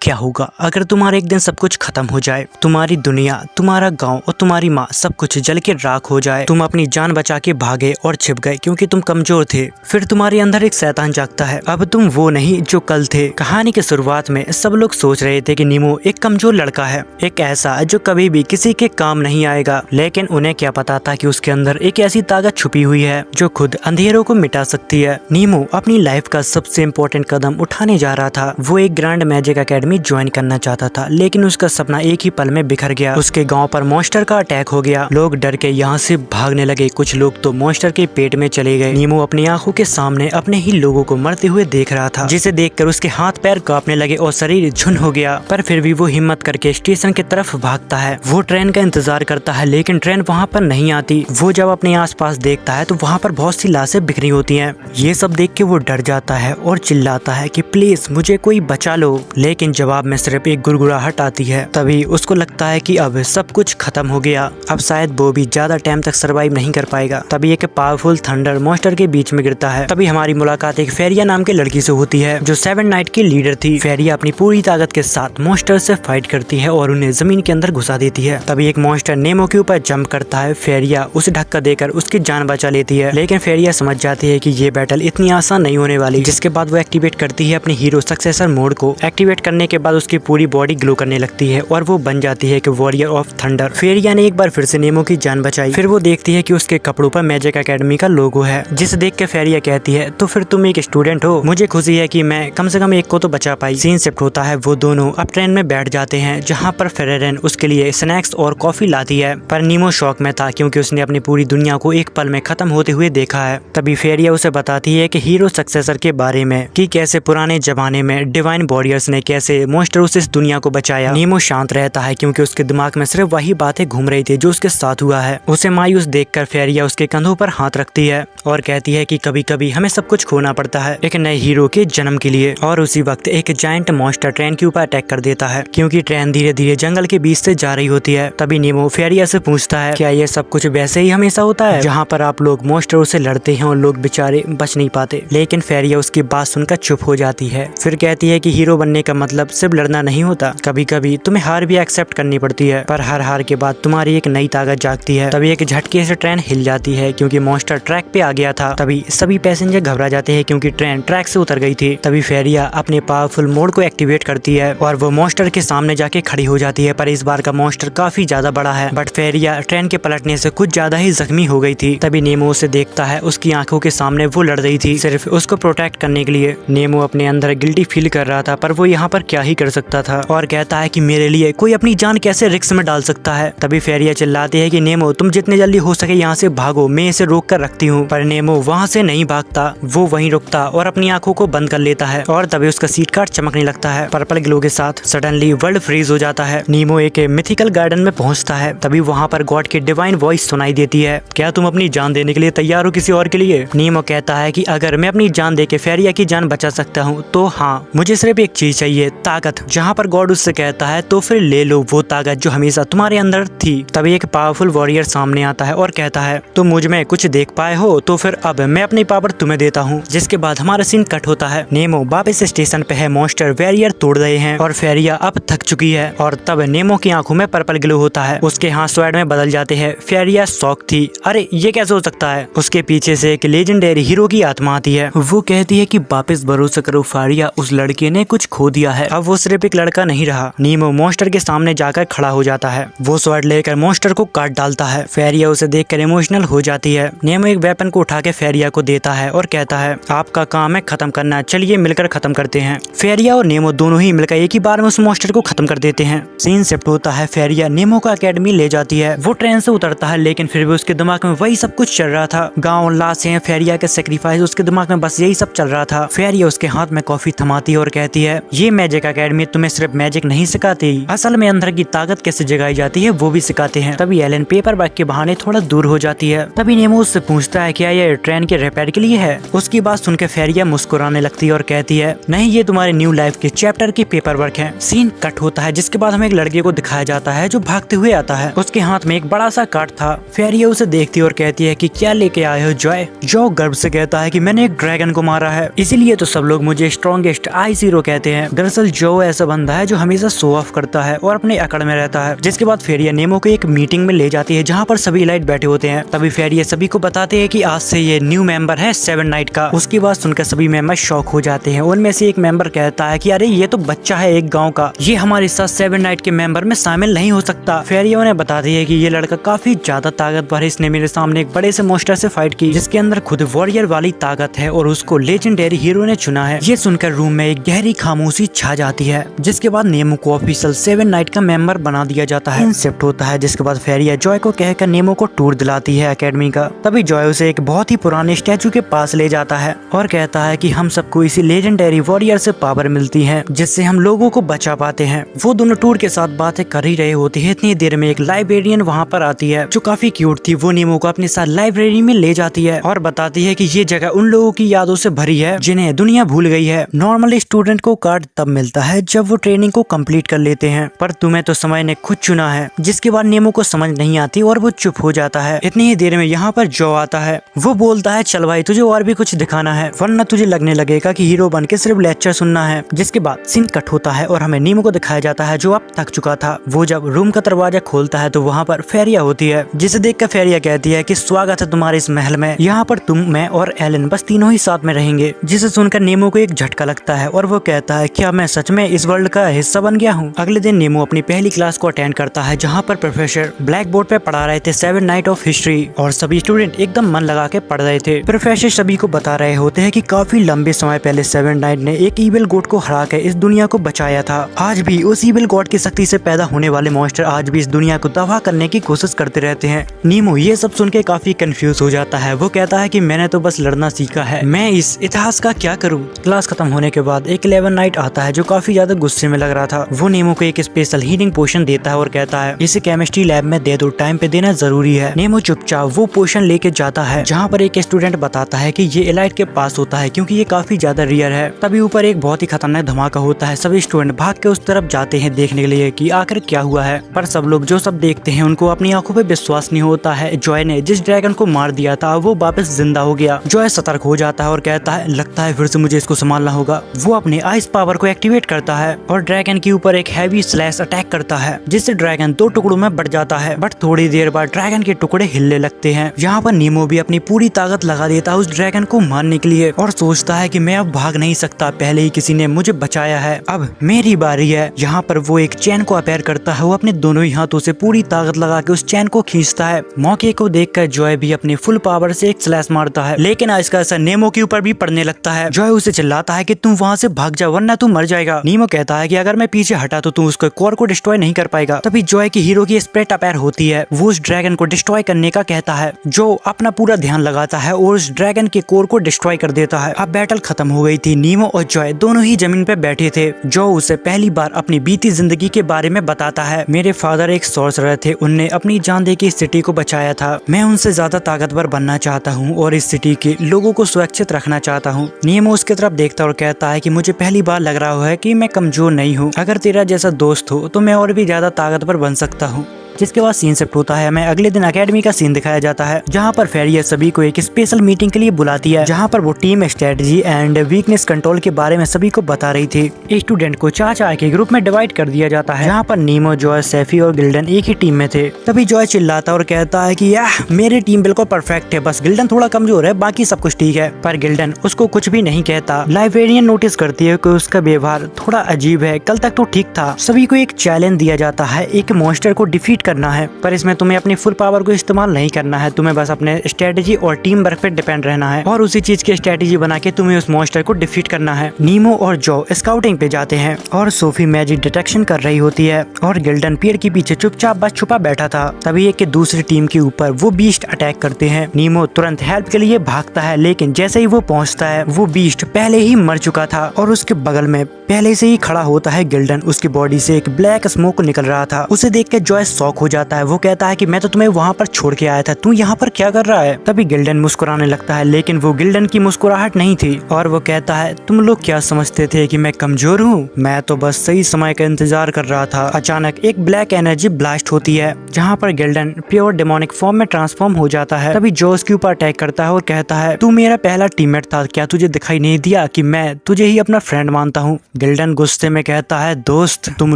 क्या होगा अगर तुम्हारा एक दिन सब कुछ खत्म हो जाए, तुम्हारी दुनिया, तुम्हारा गांव और तुम्हारी माँ सब कुछ जल के राख हो जाए। तुम अपनी जान बचा के भागे और छिप गए क्योंकि तुम कमजोर थे। फिर तुम्हारे अंदर एक शैतान जागता है। अब तुम वो नहीं जो कल थे। कहानी के शुरुआत में सब लोग सोच रहे थे कि नीमो एक कमजोर लड़का है, एक ऐसा जो कभी भी किसी के काम नहीं आएगा। लेकिन उन्हें क्या पता था कि उसके अंदर एक ऐसी ताकत छुपी हुई है जो खुद अंधेरों को मिटा सकती है। नीमो अपनी लाइफ का सबसे इम्पोर्टेंट कदम उठाने जा रहा था। वो एक ग्रैंड मैजिक एकेडमी ज्वाइन करना चाहता था, लेकिन उसका सपना एक ही पल में बिखर गया। उसके गांव पर मॉन्स्टर का अटैक हो गया। लोग डर के यहाँ से भागने लगे, कुछ लोग तो मॉन्स्टर के पेट में चले गए। नीमो अपनी आंखों के सामने अपने ही लोगों को मरते हुए देख रहा था, जिसे देखकर उसके हाथ पैर कांपने लगे और शरीर झुन हो गया। पर फिर भी वो हिम्मत करके स्टेशन की तरफ भागता है। वो ट्रेन का इंतजार करता है, लेकिन ट्रेन वहाँ पर नहीं आती। वो जब अपने आसपास देखता है तो वहाँ पर बहुत सी लाशें बिखरी होती हैं। ये सब देख के वो डर जाता है और चिल्लाता है कि प्लीज मुझे कोई बचा लो। लेकिन जवाब में सिर्फ एक गुड़गुड़ाहट आती है। तभी उसको लगता है कि अब सब कुछ खत्म हो गया, अब शायद वो भी ज्यादा टाइम तक सरवाइव नहीं कर पाएगा। तभी एक पावरफुल थंडर मॉन्स्टर के बीच में गिरता है। तभी हमारी मुलाकात एक फेरिया नाम के लड़की से होती है, जो 7 नाइट की लीडर थी। फेरिया अपनी पूरी ताकत के साथ मॉन्स्टर से फाइट करती है और उन्हें जमीन के अंदर घुसा देती है। तभी एक मॉन्स्टर नेमो के ऊपर जंप करता है। फेरिया उसे धक्का देकर उसकी जान बचा लेती है, लेकिन फेरिया समझ जाती है कि ये बैटल इतनी आसान नहीं होने वाली। जिसके बाद वो एक्टिवेट करती है अपने हीरो सक्सेसर मोड को। एक्टिवेट करने के बाद उसकी पूरी बॉडी ग्लो करने लगती है और वो बन जाती है कि वॉरियर ऑफ थंडर। फेरिया ने एक बार फिर से नेमो की जान बचाई। फिर वो देखती है कि उसके कपड़ों पर मैजिक एकेडमी का लोगो है, जिसे देख के फेरिया कहती है तो फिर तुम एक स्टूडेंट हो। मुझे खुशी है कि मैं कम से कम एक को तो बचा पाई। सीन शिफ्ट होता है। वो दोनों अब ट्रेन में बैठ जाते हैं, जहाँ पर फेरेरन उसके लिए स्नैक्स और कॉफी लाती है। पर नीमो शॉक में था क्योंकि उसने अपनी पूरी दुनिया को एक पल में खत्म होते हुए देखा है। तभी फेरिया उसे बताती है कि हीरो सक्सेसर के बारे में, कि कैसे पुराने जमाने में डिवाइन वॉरियर्स ने कैसे मॉन्स्टरों से इस दुनिया को बचाया। नीमो शांत रहता है क्योंकि उसके दिमाग में सिर्फ वही बातें घूम रही थी जो उसके साथ हुआ है। उसे मायूस देखकर फेरिया उसके कंधों पर हाथ रखती है और कहती है कि कभी कभी हमें सब कुछ खोना पड़ता है एक नए हीरो के जन्म के लिए। और उसी वक्त एक जायंट मॉन्स्टर ट्रेन के ऊपर अटैक कर देता है, क्योंकि ट्रेन धीरे धीरे जंगल के बीच से जा रही होती है। तभी नीमो फेरिया से पूछता है, क्या ये सब कुछ वैसे ही हमेशा होता है, जहाँ पर आप लोग मॉन्स्टरों से लड़ते हैं और लोग बेचारे बच नहीं पाते। लेकिन फेरिया उसकी बात सुनकर चुप हो जाती है। फिर कहती है कि हीरो बनने का मतलब सिर्फ लड़ना नहीं होता, कभी कभी तुम्हें हार भी एक्सेप्ट करनी पड़ती है। पर हर हार के बाद तुम्हारी एक नई ताकत जागती है। तभी एक झटके से ट्रेन हिल जाती है क्योंकि मॉन्स्टर ट्रैक पे आ गया था। तभी सभी पैसेंजर घबरा जाते हैं क्योंकि ट्रेन ट्रैक से उतर गई थी। तभी फेरिया अपने पावरफुल मोड को एक्टिवेट करती है और वो मॉन्स्टर के सामने जाके खड़ी हो जाती है। पर इस बार का मॉन्स्टर काफी ज्यादा बड़ा है, बट फेरिया ट्रेन के पलटने से कुछ ज्यादा ही जख्मी हो गई थी। तभी नेमो उसे देखता है। उसकी आंखों के सामने वो लड़ रही थी सिर्फ उसको प्रोटेक्ट करने के लिए। नेमो अपने अंदर गिल्टी फील कर रहा था, पर वो यहाँ पर क्या ही कर सकता था, और कहता है कि मेरे लिए कोई अपनी जान कैसे रिस्क में डाल सकता है। तभी फेरिया चिल्लाती है कि नेमो तुम जितने जल्दी हो सके यहाँ से भागो, मैं इसे रोक कर रखती हूँ। पर नेमो वहाँ से नहीं भागता, वो वहीं रुकता और अपनी आंखों को बंद कर लेता है। और तभी उसका सीट कार्ड चमकने लगता है पर्पल ग्लो के साथ। सडनली वर्ल्ड फ्रीज हो जाता है। नीमो एक मिथिकल गार्डन में पहुँचता है। तभी वहाँ पर गॉड की डिवाइन वॉइस सुनाई देती है, क्या तुम अपनी जान देने के लिए तैयार हो किसी और के लिए? नीमो कहता है कि अगर मैं अपनी जान देके फेरिया की जान बचा सकता हूँ तो हाँ, मुझे सिर्फ एक चीज चाहिए, ताकत। जहाँ पर गॉड उससे कहता है तो फिर ले लो वो ताकत जो हमेशा तुम्हारे अंदर थी। तभी एक पावरफुल वॉरियर सामने आता है और कहता है तुम मुझ में कुछ देख पाए हो तो फिर अब मैं अपनी पावर तुम्हें देता हूँ। जिसके बाद हमारा सीन कट होता है। नेमो वापस स्टेशन पे है। मॉन्स्टर बैरियर तोड़ रहे हैं और फेरिया अब थक चुकी है। और तब नेमो की आंखों में पर्पल ग्लो होता है। उसके हाथ स्वैड में बदल जाते हैं। फेरिया शॉक थी, अरे ये कैसे हो सकता है। उसके पीछे से एक लेजेंडरी हीरो की आत्मा आती है। वो कहती है कि वापस भरोसा करो फेरिया, उस लड़के ने कुछ खो दिया है, अब वो सिर्फ एक लड़का नहीं रहा। नीमो मॉन्स्टर के सामने जाकर खड़ा हो जाता है। वो स्वॉर्ड लेकर मॉन्स्टर को काट डालता है। फेरिया उसे देखकर इमोशनल हो जाती है। नेमो एक वेपन को उठा के फेरिया को देता है और कहता है आपका काम है खत्म करना, चलिए मिलकर खत्म करते हैं। फेरिया और नेमो दोनों ही मिलकर एक ही बार में उस मॉन्स्टर को खत्म कर देते हैं। सीन शिफ्ट होता है। फेरिया नेमो को एकेडमी ले जाती है। वो ट्रेन से उतरता है, लेकिन फिर भी उसके दिमाग में वही सब कुछ चल रहा था। गाँव, लाशें, फेरिया के सेक्रीफाइस, उसके दिमाग में बस यही सब चल रहा था। फेरिया उसके हाथ में कॉफी थमाती है और कहती है ये मैजिक एकेडमी तुम्हें सिर्फ मैजिक नहीं सिखाती, असल में अंदर की ताकत कैसे जगाई जाती है वो भी सिखाते हैं। तभी एलन पेपर बैग के बहाने थोड़ा दूर हो जाती है। तभी नेमो उससे पूछता है क्या ये ट्रेन के रिपेयर के लिए है। उसकी बात सुनकर फेरिया मुस्कुराने लगती है और कहती है नहीं, ये तुम्हारे न्यू लाइफ के चैप्टर के पेपर वर्क है। सीन कट होता है, जिसके बाद हमें एक लड़के को दिखाया जाता है जो भागते हुए आता है। उसके हाथ में एक बड़ा सा कार्ड था। फेरिया उसे देखती है और कहती है कि क्या लेके आए हो जॉय। जो गर्व से कहता है कि मैंने एक ड्रैगन को मारा है, इसीलिए तो सब लोग मुझे स्ट्रॉन्गेस्ट आई जीरो कहते हैं। दरअसल जो ऐसा बंदा है जो हमेशा शो ऑफ करता है और अपने अकड़ में रहता है। जिसके बाद फेरिया नेमो को एक मीटिंग में ले जाती है जहाँ पर सभी इलाइट बैठे होते हैं। तभी फेरिया सभी को बताते हैं कि आज से ये न्यू मेंबर है सेवन नाइट का। उसकी बात सुनकर सभी मेंबर शॉक हो जाते हैं। उनमें से एक मेंबर कहता है कि अरे ये तो बच्चा है एक गाँव का, ये हमारे साथ सेवन नाइट के मेंबर में शामिल नहीं हो सकता। फेरिया उन्हें बताती है कि ये लड़का काफी ज्यादा ताकतवर है, इसने मेरे सामने एक बड़े से मॉन्स्टर से फाइट की जिसके अंदर खुद वॉरियर वाली ताकत है और उसको लेजेंडरी हीरो ने चुना है। ये सुनकर रूम में एक गहरी खामोशी छा जाती है। जिसके बाद नेमो को ऑफिशियल सेवन नाइट का मेंबर बना दिया जाता है। इंसेप्ट होता है। जिसके बाद फेरिया जॉय को कहकर नेमो को टूर दिलाती है एकेडमी का। तभी जॉय उसे एक बहुत ही पुराने स्टैचू के पास ले जाता है और कहता है कि हम सबको इसी लेजेंडरी वॉरियर से पावर मिलती है जिससे हम लोगों को बचा पाते हैं। वो दोनों टूर के साथ बातें कर ही रहे होते हैं, इतनी देर में एक लाइब्रेरियन वहाँ पर आती है जो काफी क्यूट थी। वो नेमो को अपने साथ लाइब्रेरी में ले जाती है और बताती है कि ये जगह उन लोगों की यादों से भरी है जिन्हें दुनिया भूल गई है। नॉर्मली स्टूडेंट को कार्ड तब मिलता है जब वो ट्रेनिंग को कंप्लीट कर लेते हैं, पर तुम्हें तो समय ने खुद चुना है। जिसके बाद नेमो को समझ नहीं आती और वो चुप हो जाता है। इतनी ही देर में यहाँ पर जो आता है। वो बोलता है चल भाई तुझे और भी कुछ दिखाना है वरना तुझे लगने लगेगा कि हीरो बन के सिर्फ लेक्चर सुनना है। जिसके बाद सीन कट होता है और हमें नेमो को दिखाया जाता है जो अब थक चुका था। वो जब रूम का दरवाजा खोलता है तो वहाँ पर फेरिया होती है जिसे देखकर फेरिया कहती है कि स्वागत है तुम्हारे इस महल में, यहाँ पर तुम, मैं और एलन बस तीनों ही साथ में रहेंगे। जिसे सुनकर नेमो को एक झटका लगता है और वो कहता है क्या मैं सच में इस वर्ल्ड का हिस्सा बन गया हूँ। अगले दिन नेमो अपनी पहली क्लास को अटेंड करता है जहाँ पर प्रोफेसर ब्लैक बोर्ड पे पढ़ा रहे थे सेवन नाइट ऑफ हिस्ट्री और सभी स्टूडेंट एकदम मन लगा के पढ़ रहे थे। प्रोफेसर सभी को बता रहे होते हैं कि काफी लंबे समय पहले सेवन नाइट ने एक ईविल गॉड को हरा कर इस दुनिया को बचाया था। आज भी उस ईविल गॉड की शक्ति से पैदा होने वाले मॉन्स्टर आज भी इस दुनिया को तबाह करने की कोशिश करते रहते हैं। नेमो ये सब सुन के काफी कंफ्यूज हो जाता है। वो कहता है कि मैंने तो बस लड़ना सीखा है, मैं इस इतिहास का क्या करूं। क्लास खत्म होने के बाद एक 11 नाइट आता है जो काफी ज्यादा गुस्से में लग रहा था। वो नेमो को एक स्पेशल हीलिंग पोशन देता है और कहता है इसे केमिस्ट्री लैब में दे दो, टाइम पे देना जरूरी है। नेमो चुपचाप वो पोशन लेके जाता है जहाँ पर एक स्टूडेंट बताता है कि ये एलाइट के पास होता है क्योंकि ये काफी ज्यादा रेयर है। तभी ऊपर एक बहुत ही खतरनाक धमाका होता है। सभी स्टूडेंट भाग के उस तरफ जाते हैं देखने के लिए कि आखिर क्या हुआ है, पर सब लोग जो सब देखते हैं उनको अपनी आंखों पे विश्वास नहीं होता है। जॉय ने जिस ड्रैगन को मार दिया था वो वापस जिंदा हो गया। जॉय सतर्क हो जाता है और कहता है लगता है फिर से मुझे इसको संभालना होगा। वो अपने आइस पावर को एक्टिवेट करता है और ड्रैगन के ऊपर एक हैवी स्लैश अटैक करता है जिससे ड्रैगन 2 टुकड़ों में बढ़ जाता है। बट थोड़ी देर बाद ड्रैगन के टुकड़े हिलने लगते हैं। यहाँ पर नेमो भी अपनी पूरी ताकत लगा देता है उस ड्रैगन को मारने के लिए और सोचता है कि मैं अब भाग नहीं सकता, पहले ही किसी ने मुझे बचाया है, अब मेरी बारी है। यहाँ पर वो एक चैन को अपेयर करता है। वो अपने दोनों ही हाथों से पूरी ताकत लगा के उस चैन को खींचता है। मौके को देखकर जॉय भी अपनी फुल पावर से एक स्लैश मारता है, लेकिन इसका असर नेमो के ऊपर भी पड़ने लगता है। जॉय उसे चिल्लाता है कि तुम वहाँ से भाग जा वरना तू मर जाएगा। नेमो कहता है कि अगर मैं पीछे हटा तो तू उसके कोर को डिस्ट्रॉय नहीं कर पाएगा। तभी जॉय की हीरो की स्प्रेट अपेयर होती है। वो उस ड्रैगन को डिस्ट्रॉय करने का कहता है जो अपना पूरा ध्यान लगाता है और उस ड्रैगन के कोर को डिस्ट्रॉय कर देता है। अब बैटल खत्म हो गई थी। नेमो और जॉय दोनों ही जमीन पे बैठे थे। जो उसे पहली बार अपनी बीती जिंदगी के बारे में बताता है। मेरे फादर एक सॉर्सरर थे, उनने अपनी जान दे के इस सिटी को बचाया था। मैं उनसे ज्यादा ताकतवर बनना चाहता हूँ और इस सिटी के लोगों को सुरक्षित रखना चाहता हूँ। नेमो उसके तरफ देखता और कहता है कि मुझे पहली बार लग रहा है कि मैं कमजोर नहीं हूँ। अगर तेरा जैसा दोस्त हो तो मैं और भी ज्यादा ताकतवर बन सकता हूँ। जिसके बाद सीन शिफ्ट होता है। हमें अगले दिन एकेडमी का सीन दिखाया जाता है जहाँ पर फेरिया सभी को एक स्पेशल मीटिंग के लिए बुलाती है जहाँ पर वो team strategy and weakness control के बारे में सभी को बता रही थी। स्टूडेंट को 4 के ग्रुप में डिवाइड कर दिया जाता है जहाँ पर नेमो, जॉय, सैफी और गिल्डन एक ही टीम में थे। तभी जॉय चिल्लाता और कहता है कि याह मेरी टीम बिल्कुल परफेक्ट है, बस गिल्डन थोड़ा कमजोर है, बाकी सब कुछ ठीक है। पर गिल्डन उसको कुछ भी नहीं कहता। लाइब्रेरियन नोटिस करती है कि उसका व्यवहार थोड़ा अजीब है, कल तक तो ठीक था। सभी को एक चैलेंज दिया जाता है, एक मॉन्स्टर को डिफीट करना है, पर इसमें तुम्हें अपनी फुल पावर को इस्तेमाल नहीं करना है। तुम्हें बस अपने स्ट्रेटेजी और टीम वर्क पे डिपेंड रहना है और उसी चीज की स्ट्रेटेजी बना के तुम्हें उस मॉन्स्टर को डिफीट करना है। नीमो और जो स्काउटिंग पे जाते हैं और सोफी मैजिक डिटेक्शन कर रही होती है और गिल्डन पेड़ के पीछे चुपचाप बस छुपा बैठा था। तभी एक दूसरी टीम के ऊपर वो बीस्ट अटैक करते हैं। नीमो तुरंत हेल्प के लिए भागता है, लेकिन जैसे ही वो पहुंचता है वो बीस्ट पहले ही मर चुका था और उसके बगल में पहले से ही खड़ा होता है गिल्डन। उसकी बॉडी से एक ब्लैक स्मोक निकल रहा था। उसे देख के जॉय शॉक शॉक हो जाता है। वो कहता है कि मैं तो तुम्हें वहाँ पर छोड़ के आया था, तू यहाँ पर क्या कर रहा है। तभी गिल्डन मुस्कुराने लगता है, लेकिन वो गिल्डन की मुस्कुराहट नहीं थी और वो कहता है तुम लोग क्या समझते थे कि मैं कमजोर हूँ, मैं तो बस सही समय का इंतजार कर रहा था। अचानक एक ब्लैक एनर्जी ब्लास्ट होती है जहाँ पर गिल्डन प्योर डेमोनिक फॉर्म में ट्रांसफॉर्म हो जाता है। तभी जो उसके ऊपर अटैक करता है और कहता है तू मेरा पहला टीममेट था, क्या तुझे दिखाई नहीं दिया कि मैं तुझे ही अपना फ्रेंड मानता हूँ। गिल्डन गुस्से में कहता है दोस्त, तुम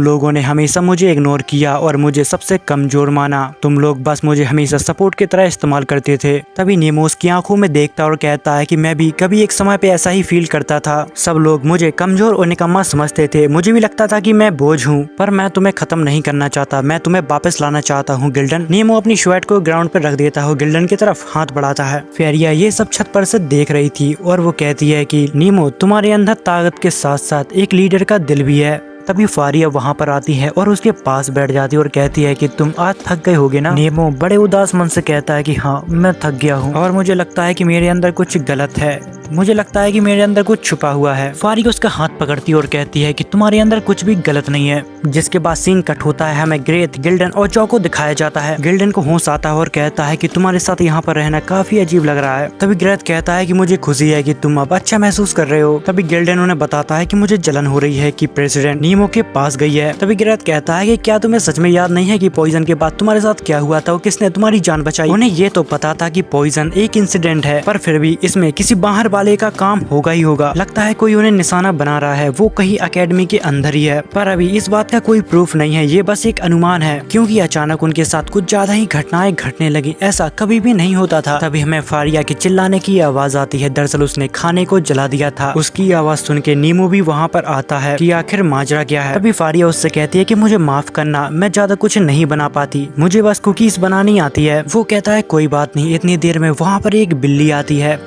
लोगों ने हमेशा मुझे इग्नोर किया और मुझे सबसे कमजोर माना, तुम लोग बस मुझे हमेशा सपोर्ट की तरह इस्तेमाल करते थे। तभी नेमो उसकी आंखों में देखता और कहता है कि मैं भी कभी एक समय पे ऐसा ही फील करता था, सब लोग मुझे कमजोर और निकम्मा समझते थे, मुझे भी लगता था कि मैं बोझ हूँ, पर मैं तुम्हें खत्म नहीं करना चाहता, मैं तुम्हें वापस लाना चाहता हूँ गिल्डन। नेमो अपनी शर्ट को ग्राउंड पर रख देता है, गिल्डन की तरफ हाथ बढ़ाता है। फेरिया ये सब छत पर से देख रही थी और वो कहती है कि नेमो तुम्हारे अंदर ताकत के साथ साथ एक लीडर का दिल भी है। तभी फारिया वहाँ पर आती है और उसके पास बैठ जाती है और कहती है कि तुम आज थक गए होगे ना। नेमो बड़े उदास मन से कहता है कि हाँ मैं थक गया हूँ और मुझे लगता है कि मेरे अंदर कुछ गलत है, मुझे लगता है कि मेरे अंदर कुछ छुपा हुआ है। फारिया उसका हाथ पकड़ती है और कहती है कि तुम्हारे अंदर कुछ भी गलत नहीं है। जिसके बाद सीन कट होता है, हमें ग्रेथ, गिल्डन और जॉ को दिखाया जाता है। गिल्डन को होश आता है और कहता है कि तुम्हारे साथ यहाँ पर रहना काफी अजीब लग रहा है। तभी ग्रेथ कहता है कि मुझे खुशी है कि तुम अब अच्छा महसूस कर रहे हो। तभी गिल्डन उन्हें बताता है कि मुझे जलन हो रही है कि प्रेसिडेंट नेमो के पास गई है। तभी ग्रेथ कहता है कि क्या तुम्हें सच में याद नहीं है कि पॉइजन के बाद तुम्हारे साथ क्या हुआ था और किसने तुम्हारी जान बचाई। उन्हें ये तो पता था कि पॉइजन एक इंसिडेंट है, पर फिर भी इसमें किसी बाहर वाले का काम होगा ही होगा। लगता है कोई उन्हें निशाना बना रहा है, वो कहीं एकेडमी के अंदर ही है, पर अभी इस बात का कोई प्रूफ नहीं है, ये बस एक अनुमान है, क्योंकि अचानक उनके साथ कुछ ज्यादा ही घटनाएं घटने लगी, ऐसा कभी भी नहीं होता था। तभी हमें फारिया की चिल्लाने की आवाज आती है, दरअसल उसने खाने को जला दिया था। उसकी आवाज सुन के नेमो भी वहाँ पर आता है कि आखिर माजरा क्या है। तभी फारिया उससे कहती है कि मुझे माफ करना, मैं ज्यादा कुछ नहीं बना पाती, मुझे बस कुकीज बनानी आती है। वो कहता है कोई बात नहीं। इतनी देर में वहाँ पर एक बिल्ली आती है।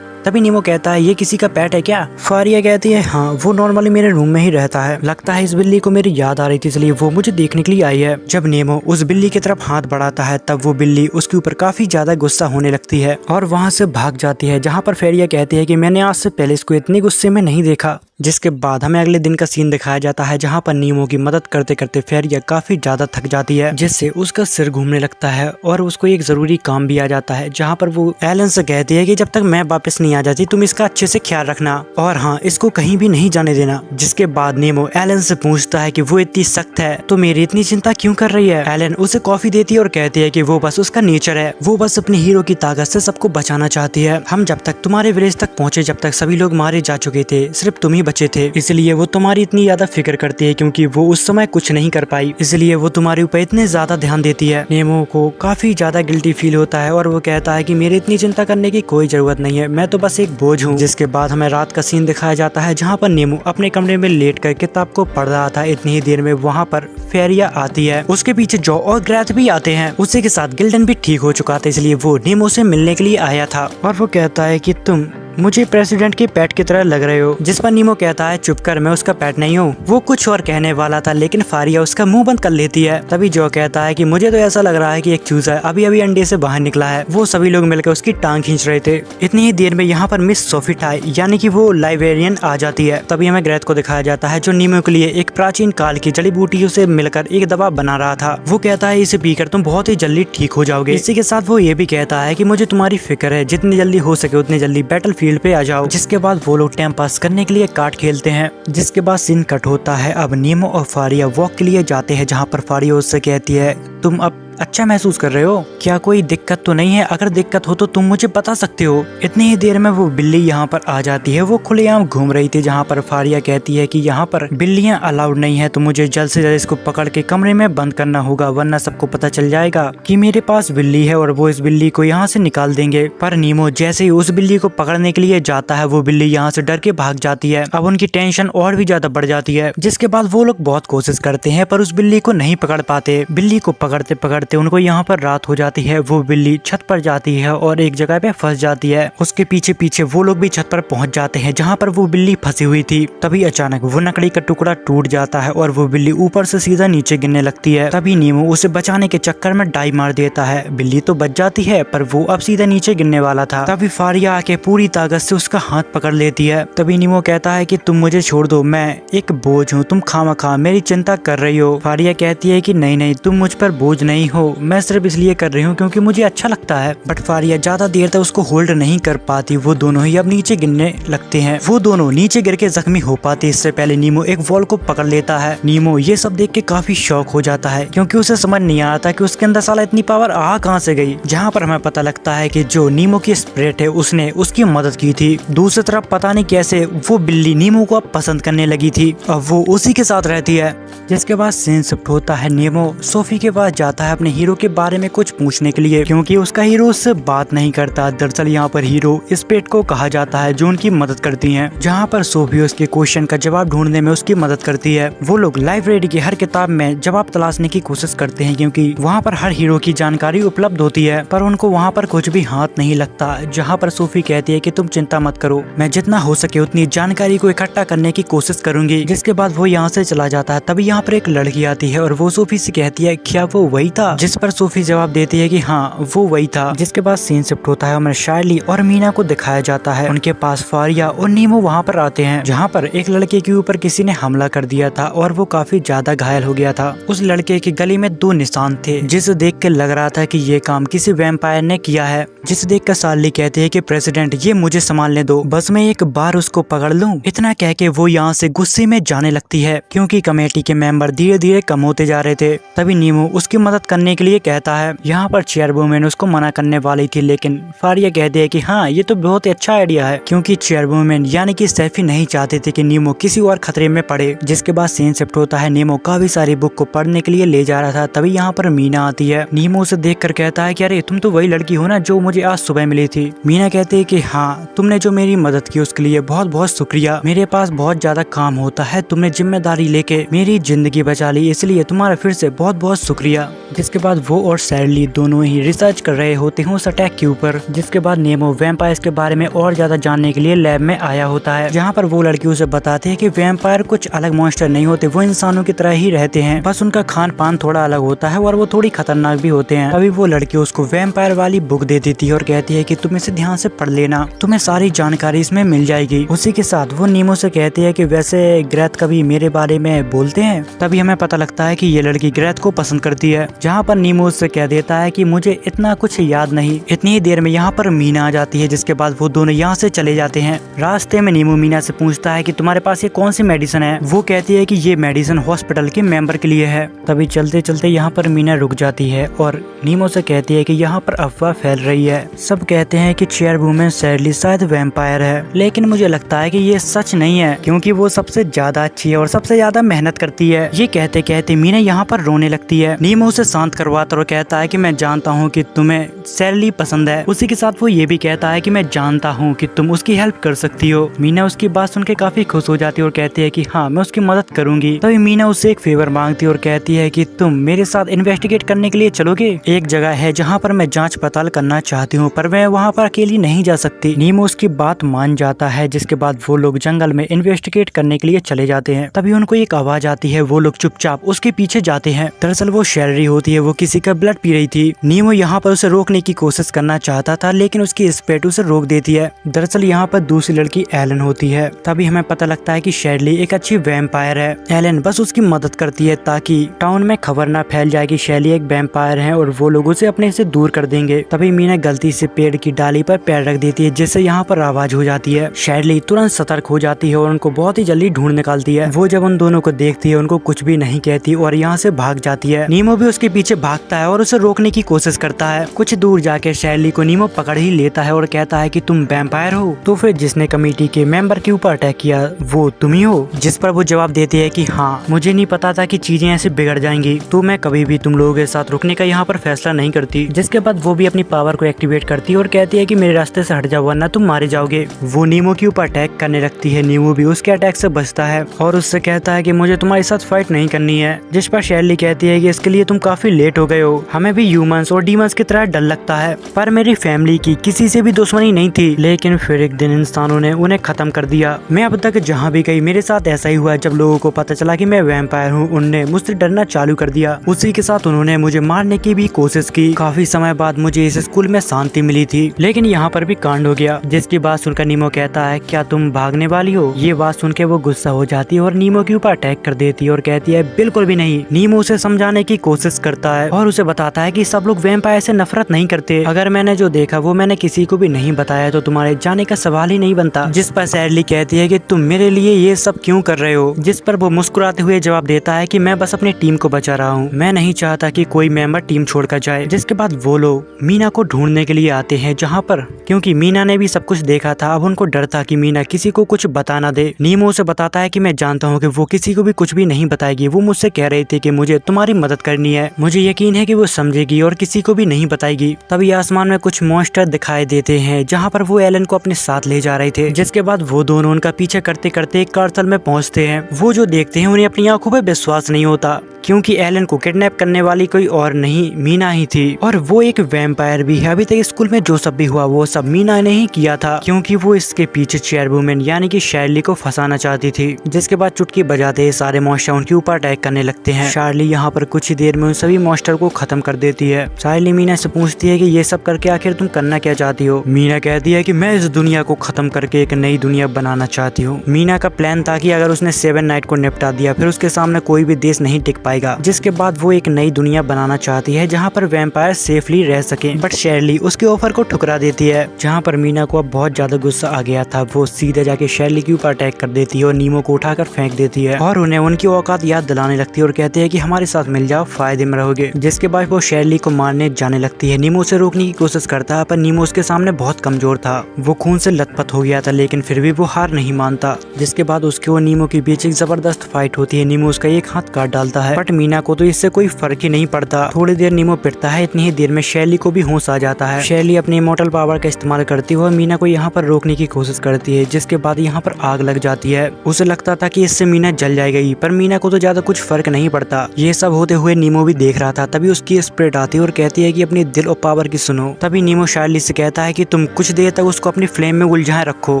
तभी नेमो कहता है ये किसी का पेट है क्या। फारिया कहती है हाँ, वो नॉर्मली मेरे रूम में ही रहता है, लगता है इस बिल्ली को मेरी याद आ रही थी इसलिए वो मुझे देखने के लिए आई है। जब नेमो उस बिल्ली की तरफ हाथ बढ़ाता है तब वो बिल्ली उसके ऊपर काफी ज्यादा गुस्सा होने लगती है और वहाँ से भाग जाती है, जहाँ पर फेरिया कहती है कि मैंने आज से पहले इसको इतने गुस्से में नहीं देखा। जिसके बाद हमें अगले दिन का सीन दिखाया जाता है, जहाँ पर नेमो की मदद करते करते फेरिया काफी ज्यादा थक जाती है, जिससे उसका सिर घूमने लगता है और उसको एक जरूरी काम भी आ जाता है, जहाँ पर वो एलन से कहती है कि जब तक मैं वापस नहीं आ जाती तुम इसका अच्छे से ख्याल रखना और हाँ इसको कहीं भी नहीं जाने देना। जिसके बाद नेमो एलन से पूछता है कि वो इतनी सख्त है तो मेरी इतनी चिंता क्यों कर रही है। एलन उसे कॉफी देती है और कहती है कि वो बस उसका नेचर है, वो बस अपने हीरो की ताकत से सबको बचाना चाहती है। हम जब तक तुम्हारे विलेज तक पहुँचे जब तक सभी लोग मारे जा चुके थे, सिर्फ तुम ही बचे थे, इसलिए वो तुम्हारी इतनी ज्यादा फिक्र करती है, क्योंकि वो उस समय कुछ नहीं कर पाई, इसलिए वो तुम्हारे ऊपर इतने ज्यादा ध्यान देती है। नेमो को काफी ज्यादा गिल्टी फील होता है और वो कहता है कि मेरी इतनी चिंता करने की कोई जरूरत नहीं है, मैं तो बस एक बोझ हूँ। जिसके बाद हमें रात का सीन दिखाया जाता है, जहाँ पर नेमो अपने कमरे में लेट कर किताब को पढ़ रहा था। इतनी ही देर में वहाँ पर फेरिया आती है, उसके पीछे जॉ और ग्रेथ भी आते हैं। उसी के साथ गिल्डन भी ठीक हो चुका था, इसलिए वो नेमो से मिलने के लिए आया था और वो कहता है कि तुम मुझे प्रेसिडेंट के पेट की तरह लग रहे हो। जिस पर नेमो कहता है चुप कर, मैं उसका पेट नहीं हूँ। वो कुछ और कहने वाला था लेकिन फारिया उसका मुंह बंद कर लेती है। तभी जो कहता है कि मुझे तो ऐसा लग रहा है कि एक चूजा अभी अभी अंडे से बाहर निकला है। वो सभी लोग मिलकर उसकी टांग खींच रहे थे। इतनी ही देर में यहाँ पर मिस सोफिटाई यानी कि वो लाइब्रेरियन आ जाती है। तभी हमें ग्रेथ को दिखाया जाता है, जो नेमो के लिए एक प्राचीन काल की जड़ी बूटियों से मिलकर एक दवा बना रहा था। वो कहता है इसे पीकर तुम बहुत ही जल्दी ठीक हो जाओगे। इसी के साथ वो ये भी कहता है कि मुझे तुम्हारी फिक्र है, जितनी जल्दी हो सके उतनी जल्दी बैटल फील्ड पे आ जाओ। जिसके बाद वो लोग टाइम पास करने के लिए कार्ड खेलते हैं। जिसके बाद सीन कट होता है, अब नेमो और फारिया वॉक के लिए जाते हैं, जहाँ पर फारिया उससे कहती है तुम अब अच्छा महसूस कर रहे हो, क्या कोई दिक्कत तो नहीं है, अगर दिक्कत हो तो तुम मुझे बता सकते हो। इतनी ही देर में वो बिल्ली यहाँ पर आ जाती है। वो खुलेआम घूम रही थी, जहाँ पर फारिया कहती है कि यहाँ पर बिल्लियाँ अलाउड नहीं है, तो मुझे जल्द से जल्द इसको पकड़ के कमरे में बंद करना होगा, वरना सबको पता चल जाएगा कि मेरे पास बिल्ली है और वो इस बिल्ली को यहाँ से निकाल देंगे। पर नेमो जैसे ही उस बिल्ली को पकड़ने के लिए जाता है, वो बिल्ली यहाँ से डर के भाग जाती है। अब उनकी टेंशन और भी ज्यादा बढ़ जाती है। जिसके बाद वो लोग बहुत कोशिश करते हैं पर उस बिल्ली को नहीं पकड़ पाते। बिल्ली को पकड़ते पकड़ते उनको यहाँ पर रात हो जाती है। वो बिल्ली छत पर जाती है और एक जगह पे फंस जाती है। उसके पीछे पीछे वो लोग भी छत पर पहुंच जाते हैं, जहाँ पर वो बिल्ली फंसी हुई थी। तभी अचानक वो लकड़ी का टुकड़ा टूट जाता है और वो बिल्ली ऊपर से सीधा नीचे गिरने लगती है। तभी नेमो उसे बचाने के चक्कर में डाइव मार देता है। बिल्ली तो बच जाती है पर वो अब सीधा नीचे गिरने वाला था। तभी फारिया आके पूरी ताकत से उसका हाथ पकड़ लेती है। तभी नेमो कहता है कि तुम मुझे छोड़ दो, मैं एक बोझ हूँ, तुम खामखा मेरी चिंता कर रही हो। फारिया कहती है कि नहीं नहीं, तुम मुझ पर बोझ नहीं हो, मैं सिर्फ इसलिए कर रही हूँ क्योंकि मुझे अच्छा लगता है। बट फारिया ज्यादा देर तक उसको होल्ड नहीं कर पाती, वो दोनों ही अब नीचे गिरने लगते हैं। वो दोनों नीचे गिर के जख्मी हो पाते इससे पहले नीमो एक वॉल को पकड़ लेता है। नीमो ये सब देख के काफी शॉक हो जाता है क्योंकि उसे समझ नहीं आता कि उसके अंदर साला इतनी पावर आ कहाँ से गई। जहाँ पर हमें पता लगता है कि जो नीमो की स्पिरिट है उसने उसकी मदद की थी। दूसरी तरफ पता नहीं कैसे वो बिल्ली नीमो को अब पसंद करने लगी थी, अब वो उसी के साथ रहती है। जिसके बाद सीन शिफ्ट होता है, नीमो सोफी के पास जाता है अपने हीरो के बारे में कुछ पूछने के लिए क्योंकि उसका हीरो उससे बात नहीं करता। दरअसल यहाँ पर हीरो स्पिरिट को कहा जाता है जो उनकी मदद करती है। जहाँ पर सोफी उसके क्वेश्चन का जवाब ढूंढने में उसकी मदद करती है। वो लोग लाइब्रेरी की हर किताब में जवाब तलाशने की कोशिश करते हैं क्योंकि वहाँ पर हर हीरो की जानकारी उपलब्ध होती है, पर उनको वहाँ पर कुछ भी हाथ नहीं लगता। जहाँ पर सोफी कहती है कि तुम चिंता मत करो, मैं जितना हो सके उतनी जानकारी को इकट्ठा करने की कोशिश करूंगी। जिसके बाद वो यहाँ से चला जाता है। तभी यहाँ पर एक लड़की आती है और वो सोफी से कहती है क्या वो वही था, जिस पर सोफी जवाब देती है कि हाँ वो वही था। जिसके बाद सीन शिफ्ट होता है, हमें शार्ली और मीना को दिखाया जाता है। उनके पास फारिया और नीमो वहाँ पर आते हैं जहाँ पर एक लड़के के ऊपर किसी ने हमला कर दिया था और वो काफी ज्यादा घायल हो गया था। उस लड़के की गले में 2 निशान थे जिसे देख के लग रहा था कि ये काम किसी वैम्पायर ने किया है। जिसे देख कर शार्ली कहती है कि प्रेसिडेंट ये मुझे संभालने दो, बस मैं एक बार उसको पकड़ लूं। इतना कह के वो यहाँ से गुस्से में जाने लगती है क्योंकि कमेटी के मेंबर धीरे धीरे कम होते जा रहे थे। तभी नीमो उसकी मदद करने के लिए कहता है। यहाँ पर चेयरवुमैन उसको मना करने वाली थी लेकिन फारिया कहती है कि हाँ ये तो बहुत ही अच्छा आइडिया है क्योंकि चेयरवुमैन यानी कि सैफी नहीं चाहते थे कि नीमो किसी और खतरे में पड़े। जिसके बाद सीन शिफ्ट होता है, नीमो काफी सारी बुक को पढ़ने के लिए ले जा रहा था। तभी यहाँ पर मीना आती है। नीमो उसे देख कर कहता है कि अरे तुम तो वही लड़की हो ना जो मुझे आज सुबह मिली थी। मीना कहती है कि हाँ तुमने जो मेरी मदद की उसके लिए बहुत बहुत शुक्रिया, मेरे पास बहुत ज्यादा काम होता है, तुमने जिम्मेदारी लेके मेरी जिंदगी बचा ली, इसलिए तुम्हारा फिर से बहुत बहुत शुक्रिया। जिसके बाद वो और शार्ली दोनों ही रिसर्च कर रहे होते हैं उस अटैक के ऊपर। जिसके बाद नीमो वैम्पायर्स के बारे में और ज्यादा जानने के लिए लैब में आया होता है जहाँ पर वो लड़की उसे बताती है कि वैम्पायर कुछ अलग मॉन्स्टर नहीं होते, वो इंसानों की तरह ही रहते हैं, बस उनका खान पान थोड़ा अलग होता है और वो थोड़ी खतरनाक भी होते हैं। तभी वो लड़की उसको वैम्पायर वाली बुक दे देती है और कहती है कि तुम इसे ध्यान से पढ़ लेना, तुम्हें सारी जानकारी इसमें मिल जाएगी। उसी के साथ वो नीमो से कहती है कि वैसे ग्रेथ कभी मेरे बारे में बोलते हैं। तभी हमें पता लगता है कि ये लड़की ग्रेथ को पसंद करती है। जहाँ पर नीमो उससे कह देता है कि मुझे इतना कुछ याद नहीं। इतनी ही देर में यहाँ पर मीना आ जाती है। जिसके बाद वो दोनों यहाँ से चले जाते हैं। रास्ते में नीमो मीना से पूछता है कि तुम्हारे पास ये कौन सी मेडिसिन है। वो कहती है कि ये मेडिसिन हॉस्पिटल के मेंबर के लिए है। तभी चलते चलते यहाँ पर मीना रुक जाती है और नीमो से कहती है कि यहाँ पर अफवाह फैल रही है, सब कहते हैं कि चेयरवुमैन शार्ली शायद वैम्पायर है, लेकिन मुझे लगता है कि ये सच नहीं है क्योंकि वो सबसे ज्यादा अच्छी है और सबसे ज्यादा मेहनत करती है। ये कहते कहते मीना यहाँ पर रोने लगती है। नीमो उसे शांत करवाता और कहता है कि मैं जानता हूँ कि तुम्हें शार्ली पसंद है। उसी के साथ वो ये भी कहता है कि मैं जानता हूँ कि तुम उसकी हेल्प कर सकती हो। मीना उसकी बात सुन के काफी खुश हो जाती है और कहती है कि हाँ मैं उसकी मदद करूंगी। तभी मीना उससे एक फेवर मांगती है और कहती है कि तुम मेरे साथ इन्वेस्टिगेट करने के लिए चलोगे। एक जगह है जहाँ पर मैं जांच पड़ताल करना चाहती हूँ पर मैं वहाँ पर अकेली नहीं जा सकती। नीमो उसकी बात मान जाता है। जिसके बाद वो लोग जंगल में इन्वेस्टिगेट करने के लिए चले जाते हैं। तभी उनको एक आवाज आती है, वो लोग चुपचाप उसके पीछे जाते हैं। दरअसल वो शार्ली होती है, वो किसी का ब्लड पी रही थी। नीमो यहाँ पर उसे रोकने की कोशिश करना चाहता था लेकिन उसकी स्पिरिट उसे रोक देती है। दरअसल यहाँ पर दूसरी लड़की एलन होती है। तभी हमें पता लगता है कि शार्ली एक अच्छी वैम्पायर है। एलन बस उसकी मदद करती है ताकि टाउन में खबर ना फैल जाए कि शार्ली एक वैम्पायर है और वो लोग उसे अपने से दूर कर देंगे। तभी मीना गलती से पेड़ की डाली पर पैर रख देती है जिससे यहाँ पर आवाज हो जाती है। शार्ली तुरंत सतर्क हो जाती है और उनको बहुत ही जल्दी ढूंढ निकालती है। वो जब उन दोनों को देखती है उनको कुछ भी नहीं कहती और यहाँ से भाग जाती है। नीमो भी उसके पीछे भागता है और उसे रोकने की कोशिश करता है। कुछ दूर जाके शार्ली को नीमो पकड़ ही लेता है और कहता है कि तुम वैम्पायर हो, तो फिर जिसने कमेटी के मेंबर के ऊपर अटैक किया वो तुम ही हो। जिस पर वो जवाब देती है कि हाँ मुझे नहीं पता था कि चीजें ऐसे बिगड़ जाएंगी, तो मैं कभी भी तुम लोगों के साथ रुकने का यहाँ पर फैसला नहीं करती। जिसके बाद वो भी अपनी पावर को एक्टिवेट करती है और कहती है कि मेरे रास्ते से हट जाओ वरना तुम मारे जाओगे। वो नीमो के ऊपर अटैक करने लगती है। नीमो भी उसके अटैक से बचता है और उससे कहता है कि मुझे तुम्हारे साथ फाइट नहीं करनी है। जिस पर शार्ली कहती है कि इसके लिए तुम काफी लेट हो गए हो, हमें भी ह्यूमंस और डीमंस की तरह डर लगता है, पर मेरी फैमिली की किसी से भी दुश्मनी नहीं थी, लेकिन फिर एक दिन इंसानों ने उन्हें खत्म कर दिया। मैं अब तक जहाँ भी गई मेरे साथ ऐसा ही हुआ। जब लोगों को पता चला कि मैं वैम्पायर हूँ उनने मुझसे डरना चालू कर दिया। उसी के साथ उन्होंने मुझे मारने की भी कोशिश की। काफी समय बाद मुझे इस स्कूल में शांति मिली थी, लेकिन यहाँ पर भी कांड हो गया। जिसकी बात सुनकर नीमो कहता है क्या तुम भागने वाली हो। ये बात सुन के वो गुस्सा हो जाती है और नीमो के ऊपर अटैक कर देती है और कहती है बिल्कुल भी नहीं। नीमो उसे समझाने की कोशिश करता होता है और उसे बताता है कि सब लोग वैम्पायर से नफरत नहीं करते। अगर मैंने जो देखा वो मैंने किसी को भी नहीं बताया तो तुम्हारे जाने का सवाल ही नहीं बनता। जिस पर सैडली कहती है कि तुम मेरे लिए ये सब क्यों कर रहे हो, जिस पर वो मुस्कुराते हुए जवाब देता है कि मैं बस अपनी टीम को बचा रहा हूँ, मैं नहीं चाहता कि कोई मेंबर टीम छोड़कर जाए। जिसके बाद वो लोग मीना को ढूंढने के लिए आते हैं, जहाँ पर क्योंकि मीना ने भी सब कुछ देखा था, अब उनको डर था कि मीना किसी को कुछ बता ना दे। नीमो उसे बताता है कि मैं जानता हूँ कि वो किसी को भी कुछ भी नहीं बताएगी, वो मुझसे कह रही थी कि मुझे तुम्हारी मदद करनी है, मुझे यकीन है कि वो समझेगी और किसी को भी नहीं बताएगी। तभी आसमान में कुछ मॉन्स्टर दिखाई देते हैं, जहाँ पर वो एलन को अपने साथ ले जा रहे थे। जिसके बाद वो दोनों उनका पीछे करते करते एक कारतल में पहुँचते हैं। वो जो देखते हैं उन्हें अपनी आंखों पर विश्वास नहीं होता, क्योंकि एलन को किडनैप करने वाली कोई और नहीं मीना ही थी, और वो एक वैम्पायर भी है। अभी तक स्कूल में जो सब भी हुआ वो सब मीना ने ही किया था, क्योंकि वो इसके पीछे चेयरवुमन यानी कि शार्ली को फंसाना चाहती थी। जिसके बाद चुटकी बजाते सारे मॉन्स्टर उनके ऊपर अटैक करने लगते हैं। शार्ली यहाँ पर कुछ ही देर में उन सभी मॉन्स्टर को खत्म कर देती है। शार्ली मीना से पूछती है कि ये सब करके आखिर तुम करना क्या चाहती हो। मीना कहती है कि मैं इस दुनिया को खत्म करके एक नई दुनिया बनाना चाहती हूँ। मीना का प्लान था कि अगर उसने 7 नाइट को निपटा दिया फिर उसके सामने कोई भी देश नहीं टिक पाएगा। जिसके बाद वो एक नई दुनिया बनाना चाहती है जहाँ पर वैम्पायर सेफली रह सके, बट शार्ली उसके ऑफर को ठुकरा देती है। जहाँ पर मीना को अब बहुत ज्यादा गुस्सा आ गया था, वो सीधे जाके शार्ली के ऊपर अटैक कर देती है और नीमो को उठाकर फेंक देती है और उन्हें उनकी औकात याद दिलाने लगती है और कहती है कि हमारे साथ मिल जाओ, फायदे में रहोगे। जिसके बाद वो शार्ली को मारने जाने लगती है। नीमो उसे रोकने की कोशिश करता है, पर नीमो उसके सामने बहुत कमजोर था, वो खून से लथपथ हो गया था, लेकिन फिर भी वो हार नहीं मानता। जिसके बाद उसके और नीमो के बीच एक जबरदस्त फाइट होती है। नीमो उसका एक हाथ काट डालता है, बट मीना को तो इससे कोई फर्क ही नहीं पड़ता। थोड़ी देर नीमो पिटता है, इतनी ही देर में शार्ली को भी होश आ जाता है। शार्ली अपनी इमॉर्टल पावर का इस्तेमाल करती हुई मीना को यहाँ पर रोकने की कोशिश करती है। जिसके बाद यहाँ पर आग लग जाती है। उसे लगता था कि इससे मीना जल जाएगी, पर मीना को तो ज्यादा कुछ फर्क नहीं पड़ता। ये सब होते हुए नीमो भी देख रहा था। तभी उसकी स्पिरिट आती है और कहती है कि अपनी दिल और पावर की सुनो। तभी नीमो शार्ली से कहता है कि तुम कुछ देर तक उसको अपनी फ्लेम में उलझाए रखो।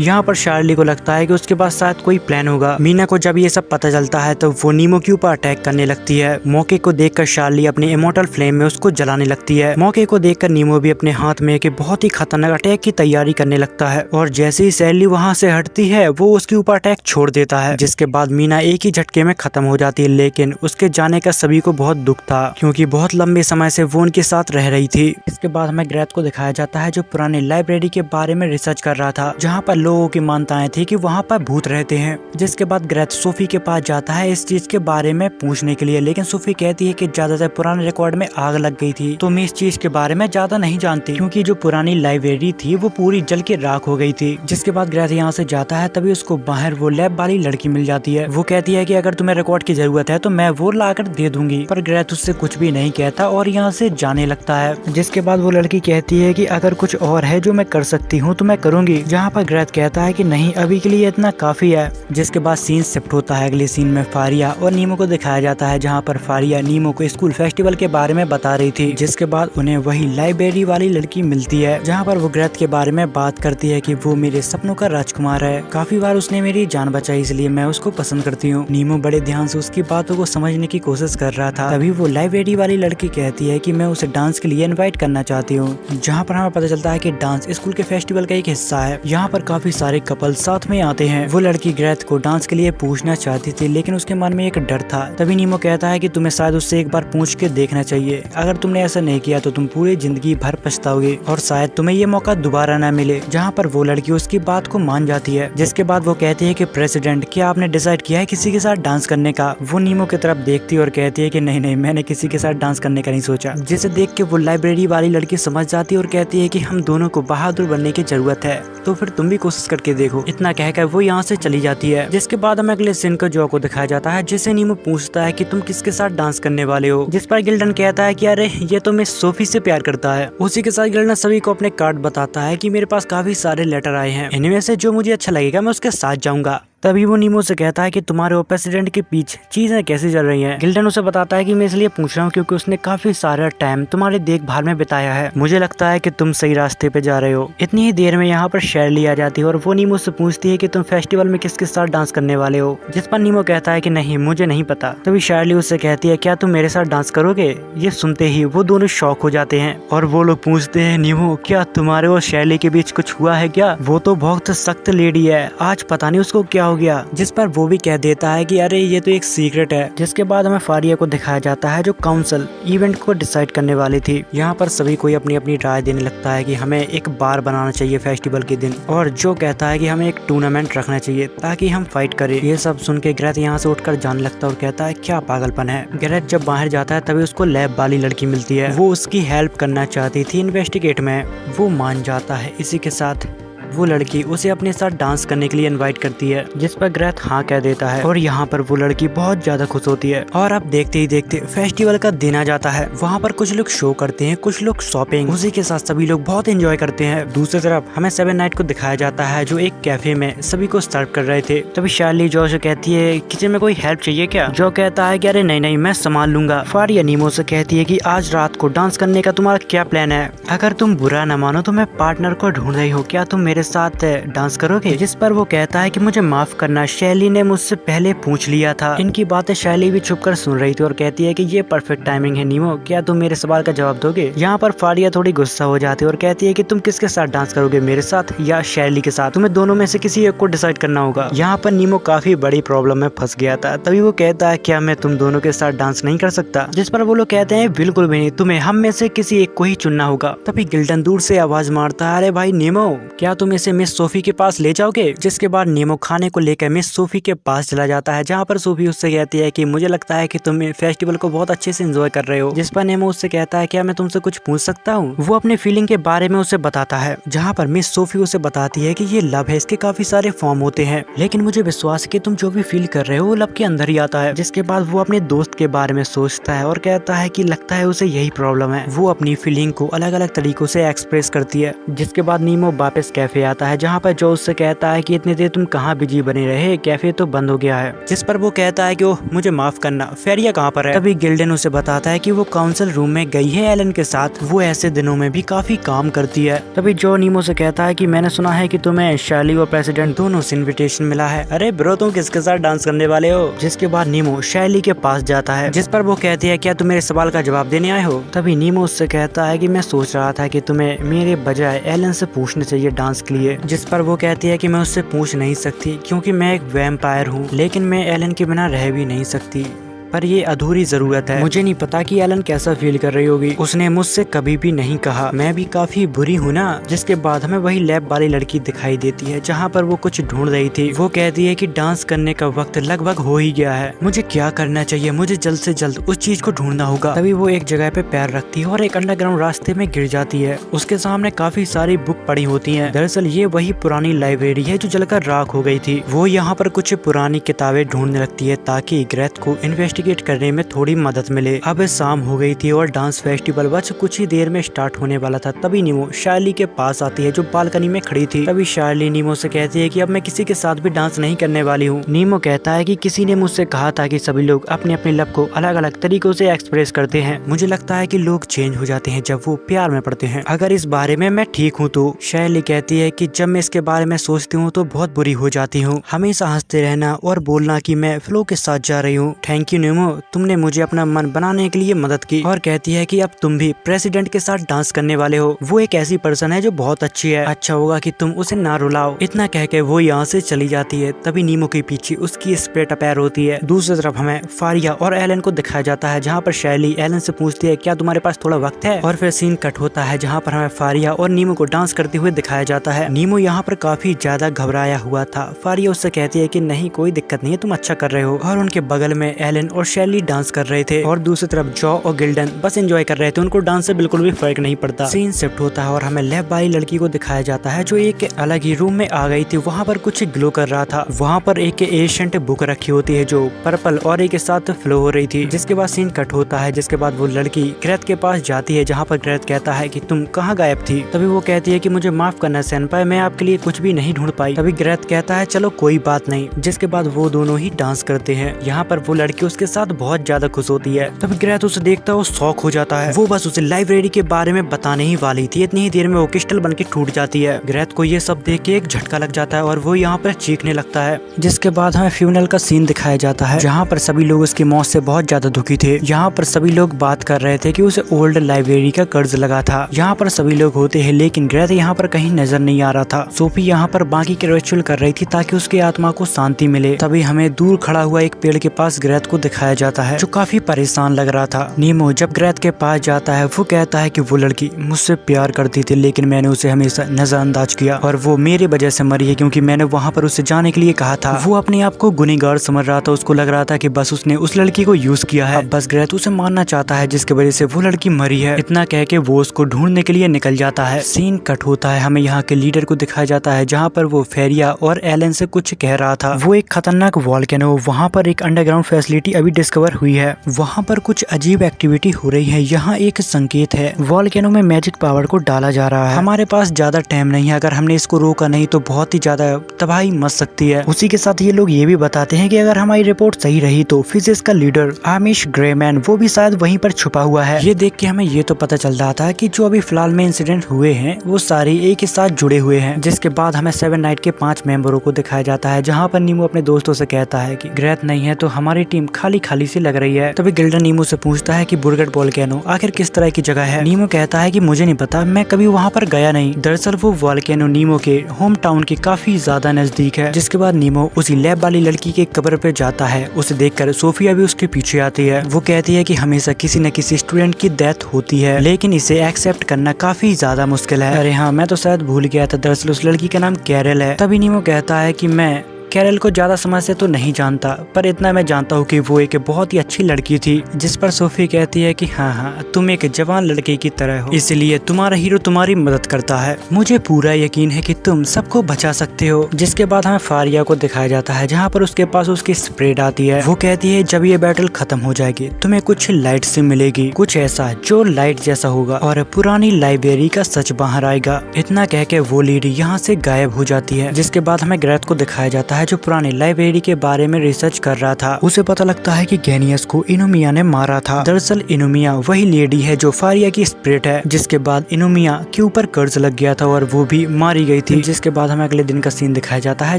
यहाँ पर शार्ली को लगता है कि उसके पास शायद कोई प्लान होगा। मीना को जब ये सब पता चलता है तो वो नीमो के ऊपर अटैक करने लगती है। मौके को देखकर शार्ली अपने इमॉर्टल फ्लेम में उसको जलाने लगती है। मौके को देखकर नीमो भी अपने हाथ में एक बहुत ही खतरनाक अटैक की तैयारी करने लगता है, और जैसे ही शार्ली वहाँ से हटती है वो उसके ऊपर अटैक छोड़ देता है। जिसके बाद मीना एक ही झटके में खत्म हो जाती है, लेकिन उसके जाने का सभी को बहुत दुख था, क्योंकि बहुत लंबे समय से वो उनके साथ रह रही थी। इसके बाद हमें ग्रेथ को दिखाया जाता है, जो पुरानी लाइब्रेरी के बारे में रिसर्च कर रहा था, जहाँ पर लोगों की मान्यताएं थी कि वहाँ पर भूत रहते हैं। जिसके बाद ग्रेथ सोफी के पास जाता है इस चीज के बारे में पूछने के लिए, लेकिन सोफी कहती है कि ज्यादातर पुराने रिकॉर्ड में आग लग गई थी, तो मैं इस चीज के बारे में ज्यादा नहीं जानती, क्योंकि जो पुरानी लाइब्रेरी थी वो पूरी जल के राख हो गई थी। जिसके बाद ग्रेथ यहाँ से जाता है, तभी उसको बाहर वो लैब वाली लड़की मिल जाती है। वो कहती है कि अगर तुम्हें रिकॉर्ड की जरूरत है तो मैं वो लाकर दे दूंगी, पर ग्रेथ उससे कुछ भी नहीं कहता और यहाँ से जाने लगता है। जिसके बाद वो लड़की कहती है कि अगर कुछ और है जो मैं कर सकती हूँ तो मैं करूंगी, जहाँ पर ग्रेथ कहता है कि नहीं, अभी के लिए इतना काफी है। जिसके बाद सीन शिफ्ट होता है अगले सीन में फारिया और नीमो को दिखाया जाता है, जहाँ पर फारिया नीमो को स्कूल फेस्टिवल के बारे में बता रही थी। जिसके बाद उन्हें वही लाइब्रेरी वाली लड़की मिलती है, जहाँ पर वो ग्रेथ के बारे में बात करती है कि वो मेरे सपनों का राजकुमार है, काफी बार उसने मेरी जान बचाई, इसलिए मैं उसको पसंद करती हूँ। नीमो बड़े ध्यान से उसकी बातों को समझने की कोशिश कर रहा था। तभी वो लाइब्रेरी वाली लड़की कहती है कि मैं उसे डांस के लिए इनवाइट करना चाहती हूँ, जहाँ पर हमें पता चलता है कि डांस स्कूल के फेस्टिवल का एक हिस्सा है। यहाँ पर काफी सारे कपल साथ में आते हैं। वो लड़की ग्रेथ को डांस के लिए पूछना चाहती थी, लेकिन उसके मन में एक डर था। तभी नीमो कहता है कि तुम्हें शायद उससे एक बार पूछ के देखना चाहिए, अगर तुमने ऐसा नहीं किया तो तुम पूरी जिंदगी भर पछताओगे और शायद तुम्हें ये मौका दोबारा न मिले। जहाँ पर वो लड़की उसकी बात को मान जाती है। जिसके बाद वो कहती है कि प्रेसिडेंट, क्या आपने डिसाइड किया है किसी के साथ डांस करने का? वो नीमो की तरफ देखती है और कहती है कि नहीं नहीं, मैंने किसी के साथ डांस करने का नहीं सोचा। जिसे देख के वो लाइब्रेरी वाली लड़की समझ जाती है और कहती है कि हम दोनों को बहादुर बनने की जरूरत है, तो फिर तुम भी कोशिश करके देखो। इतना कहकर वो यहाँ से चली जाती है। जिसके बाद हमें अगले सीन को जो को दिखाया जाता है, जिसे नीमो पूछता है कि तुम किसके साथ डांस करने वाले हो, जिस पर गिल्डन कहता है कि अरे ये तो मिस सोफी से प्यार करता है। उसी के साथ गिल्डन सभी को अपने कार्ड बताता है कि मेरे पास काफी सारे लेटर आए हैं, इनमें से जो मुझे अच्छा लगेगा मैं उसके साथ जाऊंगा। तभी वो नीमो से कहता है कि तुम्हारे और प्रेसिडेंट के पीछे चीजें कैसी चल रही हैं। गिल्डन उसे बताता है कि मैं इसलिए पूछ रहा हूँ क्योंकि उसने काफी सारा टाइम तुम्हारे देखभाल में बिताया है, मुझे लगता है कि तुम सही रास्ते पे जा रहे हो। इतनी ही देर में यहाँ पर शार्ली आ जाती है और वो नीमो से पूछती है कि तुम फेस्टिवल में किसके साथ डांस करने वाले हो, जिस पर नीमो कहता है कि नहीं, मुझे नहीं पता। तभी शार्ली उससे कहती है क्या तुम मेरे साथ डांस करोगे? ये सुनते ही वो दोनों शॉक हो जाते हैं और वो लोग पूछते हैं नीमो, क्या तुम्हारे और शार्ली के बीच कुछ हुआ है क्या? वो तो बहुत सख्त लेडी है, आज पता नहीं उसको क्या हो गया, जिस पर वो भी कह देता है कि अरे ये तो एक सीक्रेट है। जिसके बाद हमें फारिया को दिखाया जाता है जो काउंसिल इवेंट को डिसाइड करने वाली थी। यहाँ पर सभी कोई अपनी अपनी राय देने लगता है कि हमें एक बार बनाना चाहिए फेस्टिवल के दिन, और जो कहता है कि हमें एक टूर्नामेंट रखना चाहिए ताकि हम फाइट करें। ये सब सुन के ग्रेथ यहाँ से उठकर जाने लगता है और कहता है क्या पागलपन है। ग्रेथ जब बाहर जाता है तभी उसको लैब वाली लड़की मिलती है, वो उसकी हेल्प करना चाहती थी इन्वेस्टिगेट में। वो मान जाता है। इसी के साथ वो लड़की उसे अपने साथ डांस करने के लिए इनवाइट करती है, जिस पर ग्रेथ हाँ कह देता है और यहाँ पर वो लड़की बहुत ज्यादा खुश होती है। और अब देखते ही देखते फेस्टिवल का दिन आ जाता है। वहाँ पर कुछ लोग शो करते हैं, कुछ लोग शॉपिंग, उसी के साथ सभी लोग बहुत एंजॉय करते हैं। दूसरी तरफ हमें 7 नाइट को दिखाया जाता है जो एक कैफे में सभी को सर्व कर रहे थे। तभी शार्ली जो से कहती है किचन में कोई हेल्प चाहिए क्या। जो कहता है कि अरे नहीं नहीं मैं संभाल लूंगा। फारिया नीमो से कहती है कि आज रात को डांस करने का तुम्हारा क्या प्लान है। अगर तुम बुरा न मानो तो मैं पार्टनर को ढूंढ रही हो, क्या तुम मेरे साथ डांस करोगे। जिस पर वो कहता है कि मुझे माफ करना, शैली ने मुझसे पहले पूछ लिया था। इनकी बातें शैली भी छुपकर सुन रही थी और कहती है कि ये परफेक्ट टाइमिंग है नीमो, क्या तुम मेरे सवाल का जवाब दोगे। यहाँ पर फारिया थोड़ी गुस्सा हो जाती है और कहती है कि तुम किसके साथ डांस करोगे, मेरे साथ या शैली के साथ। तुम्हें दोनों में से किसी एक को डिसाइड करना होगा। यहाँ पर नीमो काफी बड़ी प्रॉब्लम में फंस गया था। तभी वो कहता है क्या मैं तुम दोनों के साथ डांस नहीं कर सकता। जिस पर वो लोग कहते हैं बिल्कुल भी नहीं, तुम्हें हम में से किसी एक को ही चुनना होगा। तभी गिल्डन दूर से आवाज मारता है अरे भाई नीमो, क्या तुम इसे मिस सोफी के पास ले जाओगे। जिसके बाद नीमो खाने को लेकर मिस सोफी के पास चला जाता है, जहाँ पर सोफी उससे कहती है कि मुझे लगता है कि तुम फेस्टिवल को बहुत अच्छे से एंजॉय कर रहे हो। जिस पर नीमो उससे कहता है क्या मैं तुमसे कुछ पूछ सकता हूँ। वो अपने फीलिंग के बारे में उसे बताता है, जहाँ पर मिस सोफी उसे बताती है कि ये लव है, इसके काफी सारे फॉर्म होते हैं, लेकिन मुझे विश्वास है कि तुम जो भी फील कर रहे हो वो लव के अंदर ही आता है। जिसके बाद वो अपने दोस्त के बारे में सोचता है और कहता है कि लगता है उसे यही प्रॉब्लम है। वो अपनी फीलिंग को अलग अलग तरीकों से एक्सप्रेस करती है। जिसके बाद नीमो वापस कैफे आता है, जहाँ पर जो उससे कहता है कि इतनी देर तुम कहाँ बिजी बने रहे, कैफे तो बंद हो गया है। जिस पर वो कहता है कि ओह मुझे माफ करना, फेरिया कहाँ पर है। तभी गिल्डन उसे बताता है कि वो काउंसिल रूम में गई है एलन के साथ, वो ऐसे दिनों में भी काफी काम करती है। तभी जो नीमो से कहता है कि मैंने सुना है कि तुम्हें शैली और प्रेसिडेंट दोनों से इन्विटेशन मिला है। अरे ब्रो तुम किसके साथ डांस करने वाले हो। जिसके बाद नीमो शैली के पास जाता है, जिस पर वो कहती है क्या तुम मेरे सवाल का जवाब देने आए हो। तभी नीमो उससे कहता है कि मैं सोच रहा था कि तुम्हें मेरे बजाय एलन से पूछना चाहिए डांस के लिए। जिस पर वो कहती है कि मैं उससे पूछ नहीं सकती क्योंकि मैं एक वैम्पायर हूँ, लेकिन मैं एलन के बिना रह भी नहीं सकती, पर ये अधूरी जरूरत है। मुझे नहीं पता कि एलन कैसा फील कर रही होगी, उसने मुझसे कभी भी नहीं कहा मैं भी काफी बुरी हूँ ना। जिसके बाद हमें वही लैब वाली लड़की दिखाई देती है, जहाँ पर वो कुछ ढूंढ रही थी। वो कहती है कि डांस करने का वक्त लगभग हो ही गया है, मुझे क्या करना चाहिए, मुझे जल्द से जल्द उस चीज को ढूंढना होगा। तभी वो एक जगह पे पैर रखती है और एक अंडरग्राउंड रास्ते में गिर जाती है। उसके सामने काफी सारी बुक पड़ी होती है। दरअसल ये वही पुरानी लाइब्रेरी है जो जलकर राख हो गई थी। वो यहाँ पर कुछ पुरानी किताबें ढूंढने लगती है ताकि ग्रेथ को इन्वेस्टिगेट करने में थोड़ी मदद मिले। अब शाम हो गई थी और डांस फेस्टिवल बस कुछ ही देर में स्टार्ट होने वाला था। तभी नीमो शार्ली के पास आती है जो बालकनी में खड़ी थी। तभी शार्ली नीमो से कहती है कि अब मैं किसी के साथ भी डांस नहीं करने वाली हूँ। नीमो कहता है कि किसी ने मुझसे कहा था कि सभी लोग अपने अपने लव को अलग अलग तरीकों से एक्सप्रेस करते हैं। मुझे लगता है कि लोग चेंज हो जाते हैं जब वो प्यार में पड़ते हैं। अगर इस बारे में मैं ठीक हूँ तो। शार्ली कहती है कि जब मैं इसके बारे में सोचती हूँ तो बहुत बुरी हो जाती हूँ। हमेशा हंसते रहना और बोलना कि मैं फ्लो के साथ जा रही हूँ। थैंक यू नीमो, तुमने मुझे अपना मन बनाने के लिए मदद की। और कहती है कि अब तुम भी प्रेसिडेंट के साथ डांस करने वाले हो। वो एक ऐसी पर्सन है जो बहुत अच्छी है, अच्छा होगा कि तुम उसे ना रुलाओ। इतना कह के वो यहाँ से चली जाती है। तभी नीमो के पीछे उसकी स्प्लिट अफेयर होती है। दूसरी तरफ हमें फारिया और एलन को दिखाया जाता है, जहाँ पर शैली एलन से पूछती है क्या तुम्हारे पास थोड़ा वक्त है। और फिर सीन कट होता है जहाँ पर हमें फारिया और नीमो को डांस करते हुए दिखाया जाता है। नीमो यहाँ पर काफी ज्यादा घबराया हुआ था। फारिया उससे कहती है कि नहीं कोई दिक्कत नहीं है, तुम अच्छा कर रहे हो। और उनके बगल में एलन और शैली डांस कर रहे थे और दूसरी तरफ जॉ और गिल्डन बस एंजॉय कर रहे थे, उनको डांस से बिल्कुल भी फर्क नहीं पड़ता। सीन शिफ्ट होता है और हमें लैब वाली लड़की को दिखाया जाता है जो एक अलग ही रूम में आ गई थी। वहाँ पर कुछ ग्लो कर रहा था। वहाँ पर एक एशियंट बुक रखी होती है जो पर्पल और एक साथ फ्लो हो रही थी। जिसके बाद सीन कट होता है। जिसके बाद वो लड़की ग्रेथ के पास जाती है, जहाँ पर ग्रेथ कहता है कि तुम कहाँ गायब थी। तभी वो कहती है कि मुझे माफ करना सेनपाई, मैं आपके लिए कुछ भी नहीं ढूंढ पाई। तभी ग्रेथ कहता है चलो कोई बात नहीं। जिसके बाद वो दोनों ही डांस करते हैं। यहाँ पर वो लड़की उसके साथ बहुत ज्यादा खुश होती है। तब ग्रेथ उसे देखता है वो शॉक हो जाता है। वो बस उसे लाइब्रेरी के बारे में बताने ही वाली थी, इतनी ही देर में वो क्रिस्टल बन के टूट जाती है। ग्रेथ को ये सब देख के एक झटका लग जाता है और वो यहाँ पर चीखने लगता है। जिसके बाद हमें फ्यूनरल का सीन दिखाया जाता है जहाँ पर सभी लोग उसकी मौत से बहुत ज्यादा दुखी थे। यहाँ पर सभी लोग बात कर रहे थे कि उसे ओल्ड लाइब्रेरी का कर्ज लगा था। यहाँ पर सभी लोग होते हैं लेकिन ग्रेथ यहाँ पर कहीं नजर नहीं आ रहा था। सोफी यहाँ पर बाकी के रिचुअल कर रही थी ताकि उसकी आत्मा को शांति मिले। तभी हमें दूर खड़ा हुआ एक पेड़ के पास ग्रेथ को दिखाया जाता है जो काफी परेशान लग रहा था। नीमो जब ग्रेथ के पास जाता है वो कहता है कि वो लड़की मुझसे प्यार करती थी लेकिन मैंने उसे हमेशा नजरअंदाज किया और वो मेरी वजह से मरी है क्योंकि मैंने वहाँ पर उसे जाने के लिए कहा था। वो अपने आप को गुनहगार समझ रहा था। उसको लग रहा था कि बस उसने उस लड़की को यूज किया है। अब बस ग्रेथ उसे मारना चाहता है जिसकी वजह से वो लड़की मरी है। इतना कह के वो उसको ढूंढने के लिए निकल जाता है। सीन कट होता है, हमें यहाँ के लीडर को दिखाया जाता है जहाँ पर वो फेरिया और एलन से कुछ कह रहा था। वो एक खतरनाक वॉल्केनो, वहाँ पर एक अंडरग्राउंड फैसिलिटी अभी डिस्कवर हुई है। वहाँ पर कुछ अजीब एक्टिविटी हो रही है। यहाँ एक संकेत है, वॉल्केनो में मैजिक पावर को डाला जा रहा है। हमारे पास ज्यादा टाइम नहीं है, अगर हमने इसको रोका नहीं तो बहुत ही ज्यादा तबाही मच सकती है। उसी के साथ ये लोग ये भी बताते हैं कि अगर हमारी रिपोर्ट सही रही तो फिजिक्स का लीडर आमिश ग्रेमैन वो भी शायद वहीं पर छुपा हुआ है। ये देख के हमें ये तो पता चल रहा था कि जो अभी फिलहाल में इंसिडेंट हुए हैं वो सारे एक ही साथ जुड़े हुए हैं। जिसके बाद हमें 7 नाइट के 5 मेंबरों को दिखाया जाता है जहाँ पर नीमो अपने दोस्तों से कहता है कि ग्रेथ नहीं है तो हमारी टीम खाली खाली सी लग रही है। तभी गिल्डन नीमो से पूछता है कि बुर्गट वोल्केनो आखिर किस तरह की जगह है। नीमो कहता है कि मुझे नहीं पता, मैं कभी वहाँ पर गया नहीं। दरअसल वो वोल्केनो नीमो के होम टाउन के काफी ज्यादा नजदीक है। जिसके बाद नीमो उसी लैब वाली लड़की के कब्र पे जाता है। उसे देखकर सोफिया भी उसके पीछे आती है। वो कहती है कि हमेशा किसी न किसी स्टूडेंट की डेथ होती है लेकिन इसे एक्सेप्ट करना काफी ज्यादा मुश्किल है। अरे हाँ, मैं तो शायद भूल गया था, दरअसल उस लड़की का नाम कैरल है। तभी नीमो कहता है कि मैं कैरल को ज्यादा समय से तो नहीं जानता पर इतना मैं जानता हूँ कि वो एक बहुत ही अच्छी लड़की थी। जिस पर सोफी कहती है कि हाँ, तुम एक जवान लड़के की तरह हो, इसलिए तुम्हारा हीरो तुम्हारी मदद करता है। मुझे पूरा यकीन है कि तुम सबको बचा सकते हो। जिसके बाद हमें फारिया को दिखाया जाता है जहाँ पर उसके पास उसकी स्प्रेड आती है। वो कहती है जब ये बैटल खत्म हो जाएगी तुम्हें कुछ लाइट से मिलेगी, कुछ ऐसा जो लाइट जैसा होगा और पुरानी लाइब्रेरी का सच बाहर आएगा। इतना कह के वो लेडी यहाँ से गायब हो जाती है। जिसके बाद हमें ग्रेथ को दिखाया जाता है जो पुरानी लाइब्रेरी के बारे में रिसर्च कर रहा था। उसे पता लगता है कि गेनियस को इनुमिया ने मारा था। दरअसल इनुमिया वही लेडी है जो फारिया की स्पिरिट है। जिसके बाद इनुमिया के ऊपर कर्ज लग गया था और वो भी मारी गई थी। जिसके बाद हमें अगले दिन का सीन दिखाया जाता है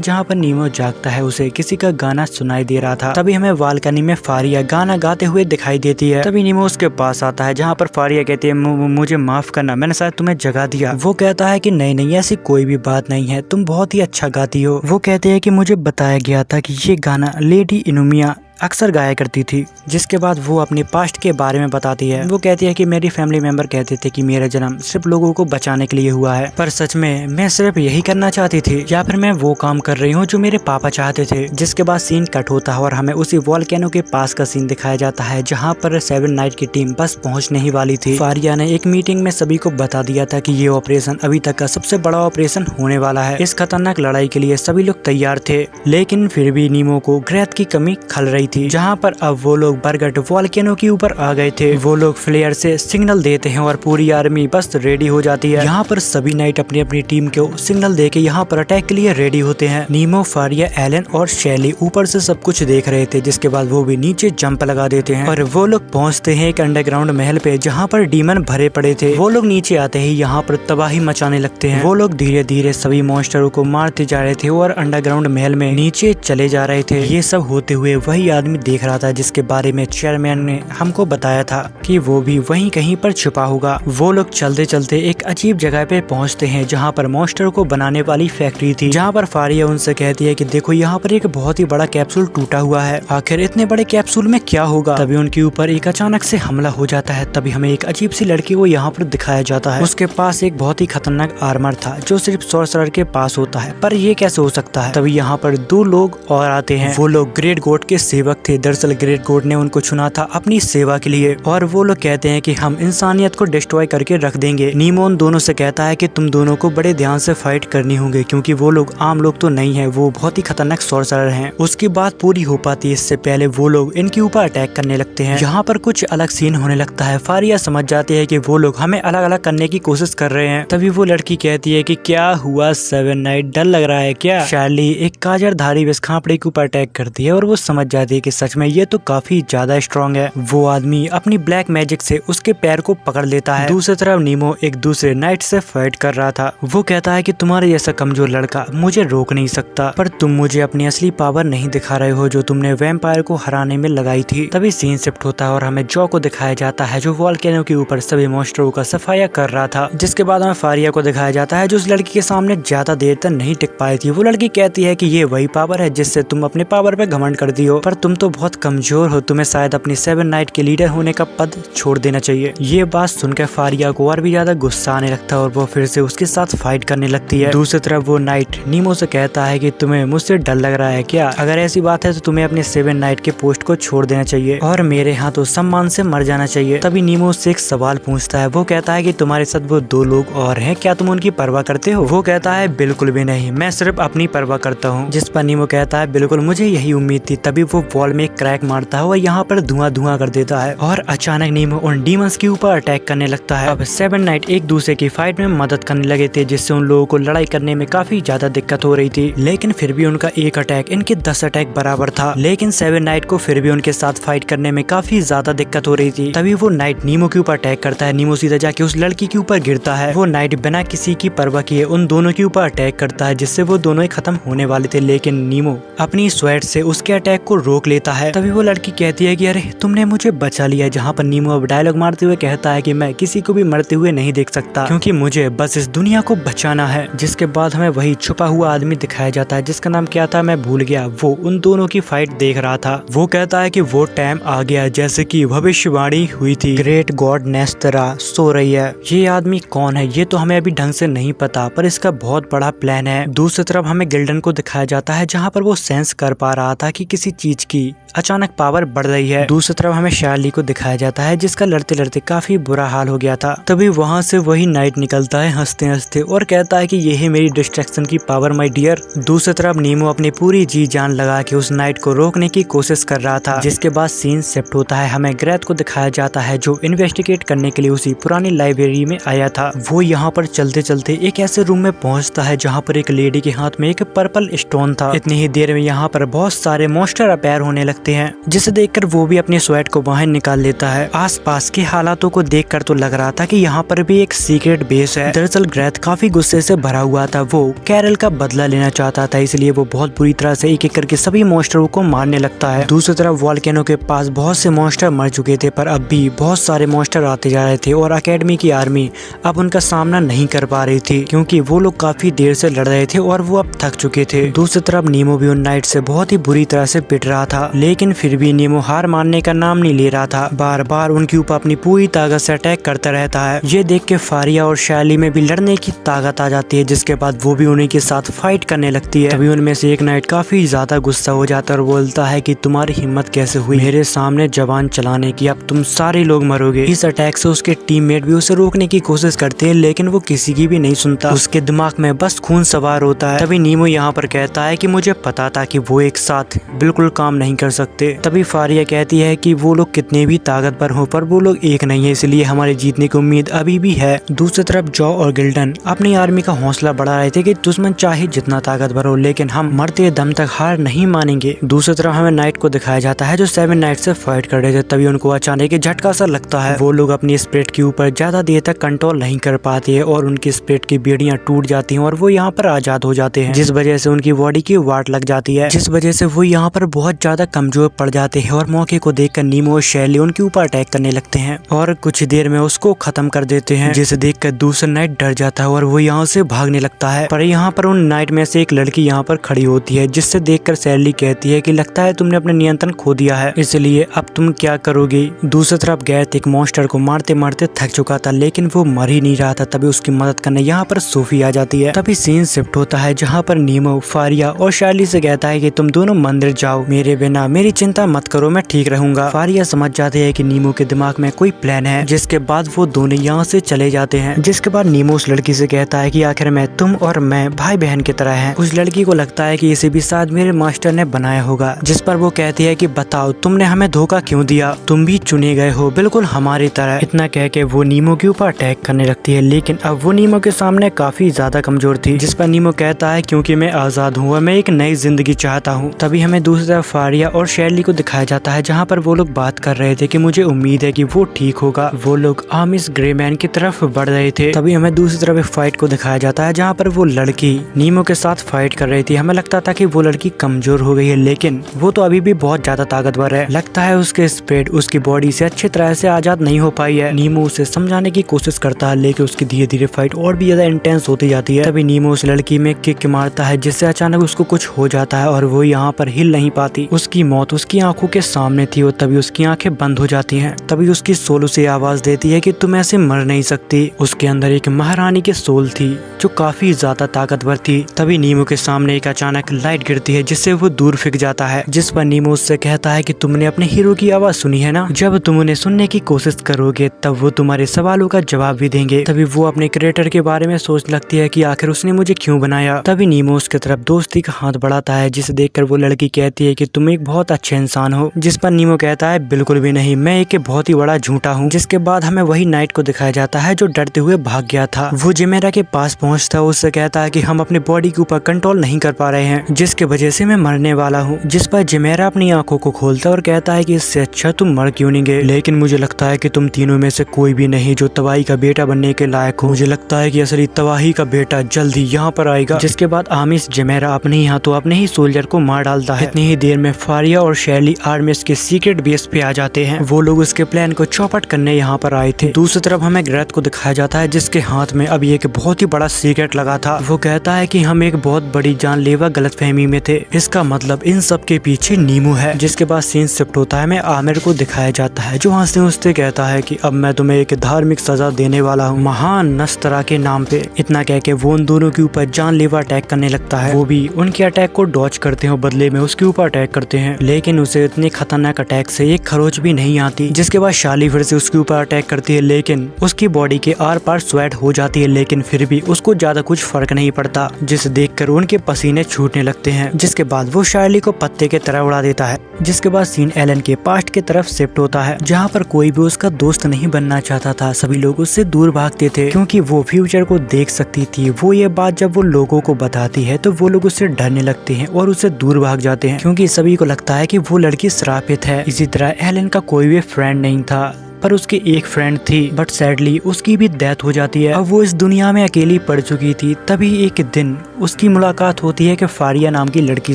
जहाँ पर नीमो जागता है, उसे किसी का गाना सुनाई दे रहा था। तभी हमें बालकनी में फारिया गाना गाते हुए दिखाई देती है। तभी नीमो उसके पास आता है जहाँ पर फारिया कहती है मुझे माफ करना, मैंने शायद तुम्हें जगा दिया। वो कहता है कि नहीं, ऐसी कोई भी बात नहीं है, तुम बहुत ही अच्छा गाती हो। वो कहते हैं कि मुझे बताया गया था कि ये गाना लेडी इनुमिया अक्सर गाया करती थी। जिसके बाद वो अपने पास्ट के बारे में बताती है। वो कहती है कि मेरी फैमिली मेंबर कहते थे कि मेरा जन्म सिर्फ लोगों को बचाने के लिए हुआ है, पर सच में मैं सिर्फ यही करना चाहती थी या फिर मैं वो काम कर रही हूँ जो मेरे पापा चाहते थे। जिसके बाद सीन कट होता है और हमें उसी वॉल्केनो के पास का सीन दिखाया जाता है जहाँ पर 7 नाइट की टीम बस पहुँचने ही वाली थी। फारिया ने एक मीटिंग में सभी को बता दिया था कि ये ऑपरेशन अभी तक का सबसे बड़ा ऑपरेशन होने वाला है। इस खतरनाक लड़ाई के लिए सभी लोग तैयार थे लेकिन फिर भी नीमो को ग्रेथ की कमी खल रही थी। जहाँ पर अब वो लोग बरगट वॉल्केनो के ऊपर आ गए थे। वो लोग फ्लेयर से सिग्नल देते हैं और पूरी आर्मी बस रेडी हो जाती है। यहाँ पर सभी नाइट अपनी अपनी टीम को सिग्नल देके यहाँ पर अटैक के लिए रेडी होते हैं। नीमो, फारिया, एलन और शैली ऊपर से सब कुछ देख रहे थे। जिसके बाद वो भी नीचे जंप लगा देते हैं और वो लोग पहुँचते हैं एक अंडरग्राउंड महल पे जहाँ पर डीमन भरे पड़े थे। वो लोग नीचे आते ही यहाँ पर तबाही मचाने लगते हैं। वो लोग धीरे धीरे सभी मॉन्स्टरों को मारते जा रहे थे और अंडरग्राउंड महल में नीचे चले जा रहे थे। ये सब होते हुए वही आदमी देख रहा था जिसके बारे में चेयरमैन ने हमको बताया था कि वो भी वहीं कहीं पर छुपा होगा। वो लोग चलते चलते एक अजीब जगह पे पहुंचते हैं जहां पर मॉन्स्टर को बनाने वाली फैक्ट्री थी। जहां पर फारिया उनसे कहती है कि देखो यहाँ पर एक बहुत ही बड़ा कैप्सूल टूटा हुआ है, आखिर इतने बड़े कैप्सूल में क्या होगा। तभी उनके ऊपर एक अचानक से हमला हो जाता है। तभी हमें एक अजीब सी लड़की को यहाँ पर दिखाया जाता है। उसके पास एक बहुत ही खतरनाक आर्मर था जो सिर्फ सॉर्सरर के पास होता है, पर ये कैसे हो सकता है। तभी यहाँ पर 2 लोग और आते हैं। वो लोग ग्रेट गॉड के सेवक थे। दरअसल ग्रेट गॉड ने उनको चुना था अपनी सेवा के लिए और वो लोग कहते हैं कि हम इंसानियत को डिस्ट्रॉय करके रख देंगे। नीमो उन दोनों से कहता है कि तुम दोनों को बड़े ध्यान से फाइट करनी होगी क्योंकि वो लोग आम लोग तो नहीं है, वो बहुत ही खतरनाक सॉर्सरर हैं। उसकी बात पूरी हो पाती है इससे पहले वो लोग इनके ऊपर अटैक करने लगते हैं। यहाँ पर कुछ अलग सीन होने लगता है। फारिया समझ जाती है कि वो लोग हमें अलग अलग करने की कोशिश कर रहे हैं। तभी वो लड़की कहती है कि क्या हुआ 7 नाइट, डर लग रहा है क्या। शार्ली एक काजरधारी विष खापड़े के ऊपर अटैक करती है और वो समझ जाती है है कि सच में ये तो काफी ज्यादा स्ट्रॉन्ग है। वो आदमी अपनी ब्लैक मैजिक से उसके पैर को पकड़ लेता है। दूसरी तरफ नीमो एक दूसरे नाइट से फाइट कर रहा था। वो कहता है कि तुम्हारे जैसा कमजोर लड़का मुझे रोक नहीं सकता, पर तुम मुझे अपनी असली पावर नहीं दिखा रहे हो जो तुमने वैम्पायर को हराने में लगाई थी। तभी सीन शिफ्ट होता है और हमें जॉ को दिखाया जाता है जो वॉल्केनो के ऊपर सभी मॉन्स्टरों का सफाया कर रहा था। जिसके बाद हमें फारिया को दिखाया जाता है जो उस लड़की के सामने ज्यादा देर तक नहीं टिक पाई थी। वो लड़की कहती है कि ये वही पावर है जिससे तुम अपने पावर पे घमंड करती हो, पर तुम तो बहुत कमजोर हो, तुम्हें शायद अपनी 7 नाइट के लीडर होने का पद छोड़ देना चाहिए। ये बात सुनकर फारिया को और भी ज्यादा गुस्सा आने लगता है और वो फिर से उसके साथ फाइट करने लगती है। दूसरी तरफ वो नाइट नीमो से कहता है कि तुम्हें मुझसे डर लग रहा है क्या? अगर ऐसी बात है तो तुम्हें अपने 7 नाइट के पोस्ट को छोड़ देना चाहिए और मेरे हाथों सम्मान से मर जाना चाहिए। तभी नीमो उससे एक सवाल पूछता है। वो कहता है कि तुम्हारे साथ वो 2 लोग और हैं, क्या तुम उनकी परवाह करते हो? वो कहता है बिल्कुल भी नहीं, मैं सिर्फ अपनी परवाह करता हूँ। जिस पर नीमो कहता है बिल्कुल मुझे यही उम्मीद थी। तभी वो वॉल में एक क्रैक मारता है और यहाँ पर धुआं धुआं कर देता है और अचानक नीमो उन डीमंस के ऊपर अटैक करने लगता है। अब 7 नाइट एक दूसरे की फाइट में मदद करने लगे थे जिससे उन लोगों को लड़ाई करने में काफी ज्यादा दिक्कत हो रही थी, लेकिन फिर भी उनका एक अटैक इनके 10 अटैक बराबर था। लेकिन 7 नाइट को फिर भी उनके साथ फाइट करने में काफी ज्यादा दिक्कत हो रही थी। तभी वो नाइट नीमो के ऊपर अटैक करता है। नीमो सीधा जाके उस लड़की के ऊपर गिरता है। वो नाइट बिना किसी की परवाह किए उन दोनों के ऊपर अटैक करता है जिससे वो दोनों ही खत्म होने वाले थे, लेकिन नीमो अपनी स्वेट से उसके अटैक को रोक लेता है। तभी वो लड़की कहती है कि अरे तुमने मुझे बचा लिया, जहाँ पर नीमो अब डायलॉग मारते हुए कहता है कि मैं किसी को भी मरते हुए नहीं देख सकता क्योंकि मुझे बस इस दुनिया को बचाना है। जिसके बाद हमें वही छुपा हुआ आदमी दिखाया जाता है जिसका नाम क्या था मैं भूल गया। वो उन दोनों की फाइट देख रहा था। वो कहता है कि वो टाइम आ गया जैसे कि भविष्यवाणी हुई थी, ग्रेट गॉड नेस्टरा सो रही है। ये आदमी कौन है ये तो हमें अभी ढंग से नहीं पता, पर इसका बहुत बड़ा प्लान है। दूसरी तरफ हमें गिल्डन को दिखाया जाता है जहाँ पर वो सेंस कर पा रहा था कि किसी चीज की अचानक पावर बढ़ रही है। दूसरी तरफ हमें शार्ली को दिखाया जाता है जिसका लड़ते लड़ते काफी बुरा हाल हो गया था। तभी वहाँ से वही नाइट निकलता है हंसते हंसते और कहता है कि यही मेरी डिस्ट्रैक्शन की पावर माय डियर। दूसरी तरफ नीमो अपनी पूरी जी जान लगा के उस नाइट को रोकने की कोशिश कर रहा था। जिसके बाद सीन शिफ्ट होता है। हमें ग्रेथ को दिखाया जाता है जो इन्वेस्टिगेट करने के लिए उसी पुरानी लाइब्रेरी में आया था। वो यहाँ पर चलते चलते एक ऐसे रूम में पहुँचता है जहाँ पर एक लेडी के हाथ में एक पर्पल स्टोन था। इतनी ही देर में यहाँ पर बहुत सारे मॉन्स्टर अपीयर होने लगते हैं जिसे देखकर वो भी अपनी स्वेट को बाहर निकाल लेता है। आसपास के हालातों को देखकर तो लग रहा था कि यहाँ पर भी एक सीक्रेट बेस है। दरअसल ग्रेथ काफी गुस्से से भरा हुआ था। वो कैरल का बदला लेना चाहता था, इसलिए वो बहुत बुरी तरह से एक एक करके सभी मॉन्स्टरों को मारने लगता है। दूसरी तरफ वॉल्केनो के पास बहुत से मॉन्स्टर मर चुके थे, पर अब भी बहुत सारे मॉन्स्टर आते जा रहे थे और अकेडमी की आर्मी अब उनका सामना नहीं कर पा रही थी क्योंकि वो लोग काफी देर से लड़ रहे थे और वो अब थक चुके थे। दूसरी तरफ नीमो भी उन नाइट से बहुत ही बुरी तरह से पिट रहा था, लेकिन फिर भी नीमो हार मानने का नाम नहीं ले रहा था। बार बार उनके ऊपर अपनी पूरी ताकत से अटैक करता रहता है। ये देख के फारिया और शैली में भी लड़ने की ताकत आ जाती है, जिसके बाद वो भी उन्हीं के साथ फाइट करने लगती है। तभी उनमें से एक नाइट काफी ज्यादा गुस्सा हो जाता है और बोलता है कि तुम्हारी हिम्मत कैसे हुई मेरे सामने जवान चलाने की, अब तुम सारे लोग मरोगे। इस अटैक से उसके टीममेट भी उसे रोकने की कोशिश करते हैं, लेकिन वो किसी की भी नहीं सुनता। उसके दिमाग में बस खून सवार होता है। तभी नीमो यहाँ पर कहता है कि मुझे पता था कि वो एक साथ बिल्कुल काम नहीं कर सकते। तभी फारिया कहती है कि वो लोग कितने भी ताकतवर हो पर वो लोग एक नहीं है, इसलिए हमारे जीतने की उम्मीद अभी भी है। दूसरी तरफ जॉ और गिल्डन अपनी आर्मी का हौसला बढ़ा रहे थे कि दुश्मन चाहे जितना ताकतवर हो लेकिन हम मरते दम तक हार नहीं मानेंगे। दूसरी तरफ हमें नाइट को दिखाया जाता है जो 7 नाइट से फाइट कर रहे थे। तभी उनको अचानक झटका सा लगता है। वो लोग अपनी स्पिरिट के ऊपर ज्यादा देर तक कंट्रोल नहीं कर पाते हैं और उनकी स्पिरिट की बेड़ियां टूट जाती हैं और वो यहाँ पर आजाद हो जाते हैं, जिस वजह से उनकी बॉडी की वाट लग जाती है, जिस वजह से वो यहाँ पर बहुत ज्यादा कमजोर पड़ जाते हैं और मौके को देखकर नीमो और शैली उनके ऊपर अटैक करने लगते हैं और कुछ देर में उसको खत्म कर देते हैं, जिसे देखकर दूसरा नाइट डर जाता है और वो यहाँ से भागने लगता है। पर यहाँ पर उन नाइट में से एक लड़की यहाँ पर खड़ी होती है, जिससे देखकर शैली कहती है कि लगता है तुमने अपना नियंत्रण खो दिया है, इसलिए अब तुम क्या करोगे। दूसरी तरफ गैथ एक मॉन्स्टर को मारते मारते थक चुका था, लेकिन वो मर ही नहीं रहा था। तभी उसकी मदद करने यहाँ पर सोफी आ जाती है। तभी सीन शिफ्ट होता है जहाँ पर नीमो फारिया और शैली से कहता है कि तुम दोनों मंदिर जाओ, मेरे बिना मेरी चिंता मत करो, मैं ठीक रहूंगा। फारिया समझ जाते हैं कि नीमो के दिमाग में कोई प्लान है, जिसके बाद वो दोनों यहाँ से चले जाते हैं। जिसके बाद नीमो उस लड़की से कहता है कि आखिर में तुम और मैं भाई बहन की तरह हैं। उस लड़की को लगता है कि इसे भी शायद मेरे मास्टर ने बनाया होगा, जिस पर वो कहती है कि बताओ तुमने हमें धोखा क्यों दिया, तुम भी चुने गए हो बिल्कुल हमारी तरह। इतना कह के वो नीमो के ऊपर अटैक करने लगती है, लेकिन अब वो नीमो के सामने काफी ज्यादा कमजोर थी, जिस पर नीमो कहता है क्योंकि मैं आजाद हूँ, मैं एक नई जिंदगी चाहता हूँ। तभी हमें दूसरी तरफ फारिया और शैली को दिखाया जाता है जहाँ पर वो लोग बात कर रहे थे कि मुझे उम्मीद है कि वो ठीक होगा। वो लोग आमिस ग्रेमैन की तरफ बढ़ रहे थे। तभी हमें दूसरी तरफ एक फाइट को दिखाया जाता है जहाँ पर वो लड़की नीमो के साथ फाइट कर रही थी। हमें लगता था कि वो लड़की कमजोर हो गई है, लेकिन वो तो अभी भी बहुत ज्यादा ताकतवर है। लगता है उसके स्पीड उसकी बॉडी से अच्छी तरह से आजाद नहीं हो पाई है। नीमो उसे समझाने की कोशिश करता है, लेकिन उसकी धीरे धीरे फाइट और भी ज्यादा इंटेंस होती जाती है। तभी नीमो उस लड़की में किक मारता है, जिससे अचानक उसको कुछ हो जाता है और वो यहाँ पर हिल नहीं पाती। उसकी मौत उसकी आंखों के सामने थी और तभी उसकी आंखें बंद हो जाती हैं। तभी उसकी सोल उसे आवाज देती है कि तुम ऐसे मर नहीं सकती। उसके अंदर एक महारानी की सोल थी जो काफी ज्यादा ताकतवर थी। तभी नीमो के सामने एक अचानक लाइट गिरती है, जिससे वो दूर फेंक जाता है। जिस पर नीमो उससे कहता है कि तुमने अपने हीरो की आवाज सुनी है ना, जब तुम उन्हें सुनने की कोशिश करोगे तब वो तुम्हारे सवालों का जवाब भी देंगे। तभी वो अपने क्रिएटर के बारे में सोच लगती है कि आखिर उसने मुझे क्यों बनाया। तभी नीमो उसके तरफ दोस्ती का हाथ बढ़ाता है, जिसे देखकर वो लड़की कहती है कि तुम एक बहुत अच्छे इंसान हो। जिस पर नीमो कहता है बिल्कुल भी नहीं, मैं एक बहुत ही बड़ा झूठा हूँ। जिसके बाद हमें वही नाइट को दिखाया जाता है जो डरते हुए भाग गया था। वो जिमेरा के पास पहुँचता, उससे कहता है कि हम अपने बॉडी के ऊपर कंट्रोल नहीं कर पा रहे हैं, जिसके वजह से मैं मरने वाला हूँ। जिस पर जिमेरा अपनी आंखों को खोलता और कहता है कि इससे अच्छा तुम मर क्यों नहीं गए, लेकिन मुझे लगता है कि तुम तीनों में से कोई भी नहीं जो तबाही का बेटा बनने के लायक हो। मुझे लगता है कि असली तबाही का बेटा जल्दी यहाँ पर आएगा। जिसके बाद आमिस जिमेरा अपने ही हाथों अपने ही सोल्जर को मार डालता है। इतनी ही देर में फारिया और शैली आर्मिस के सीक्रेट बेस पे आ जाते हैं। वो लोग उसके प्लान को चौपट करने यहाँ पर आए थे। दूसरी तरफ हमें ग्रेथ को दिखाया जाता है, जिसके हाथ में अभी एक बहुत ही बड़ा सीक्रेट लगा था। वो कहता है कि हम एक बहुत बड़ी जानलेवा गलतफहमी में थे, इसका मतलब इन सब के पीछे नीमो है। जिसके बाद सीन शिफ्ट होता है, हमें आमिर को दिखाया जाता है जो हंसते हंसते कहता है कि अब मैं तुम्हें एक धार्मिक सजा देने वाला हूँ, महान नस्तरा के नाम पे। इतना कह के वो उन दोनों के ऊपर जानलेवा अटैक करने लगता है। वो भी उनके अटैक को डॉज करते हैं और बदले में उसके ऊपर अटैक करते हैं, लेकिन उसे इतने खतरनाक अटैक से एक खरोच भी नहीं आती। जिसके बाद शाली फिर से उसके ऊपर अटैक करती है, लेकिन उसकी बॉडी के आर पार स्वेट हो जाती है, लेकिन फिर भी उसको ज्यादा कुछ फर्क नहीं पड़ता, जिसे देखकर उनके पसीने छूटने लगते हैं। जिसके बाद वो शार्ली को पत्ते के तरह उड़ा देता है। जिसके बाद सीन एलन के पास्ट की तरफ शिफ्ट होता है, जहाँ पर कोई भी उसका दोस्त नहीं बनना चाहता था। सभी लोग उससे दूर भागते थे क्योंकि वो फ्यूचर को देख सकती थी। वो ये बात जब वो लोगों को बताती है तो वो लोग उससे डरने लगते हैं और उससे दूर भाग जाते हैं, क्योंकि सभी को लगता है कि वो लड़की श्रापित है। इसी तरह एलन का कोई भी फ्रेंड नहीं था, पर उसकी एक फ्रेंड थी, बट सैडली उसकी भी डेथ हो जाती है। अब वो इस दुनिया में अकेली पड़ चुकी थी। तभी एक दिन उसकी मुलाकात होती है कि फारिया नाम की लड़की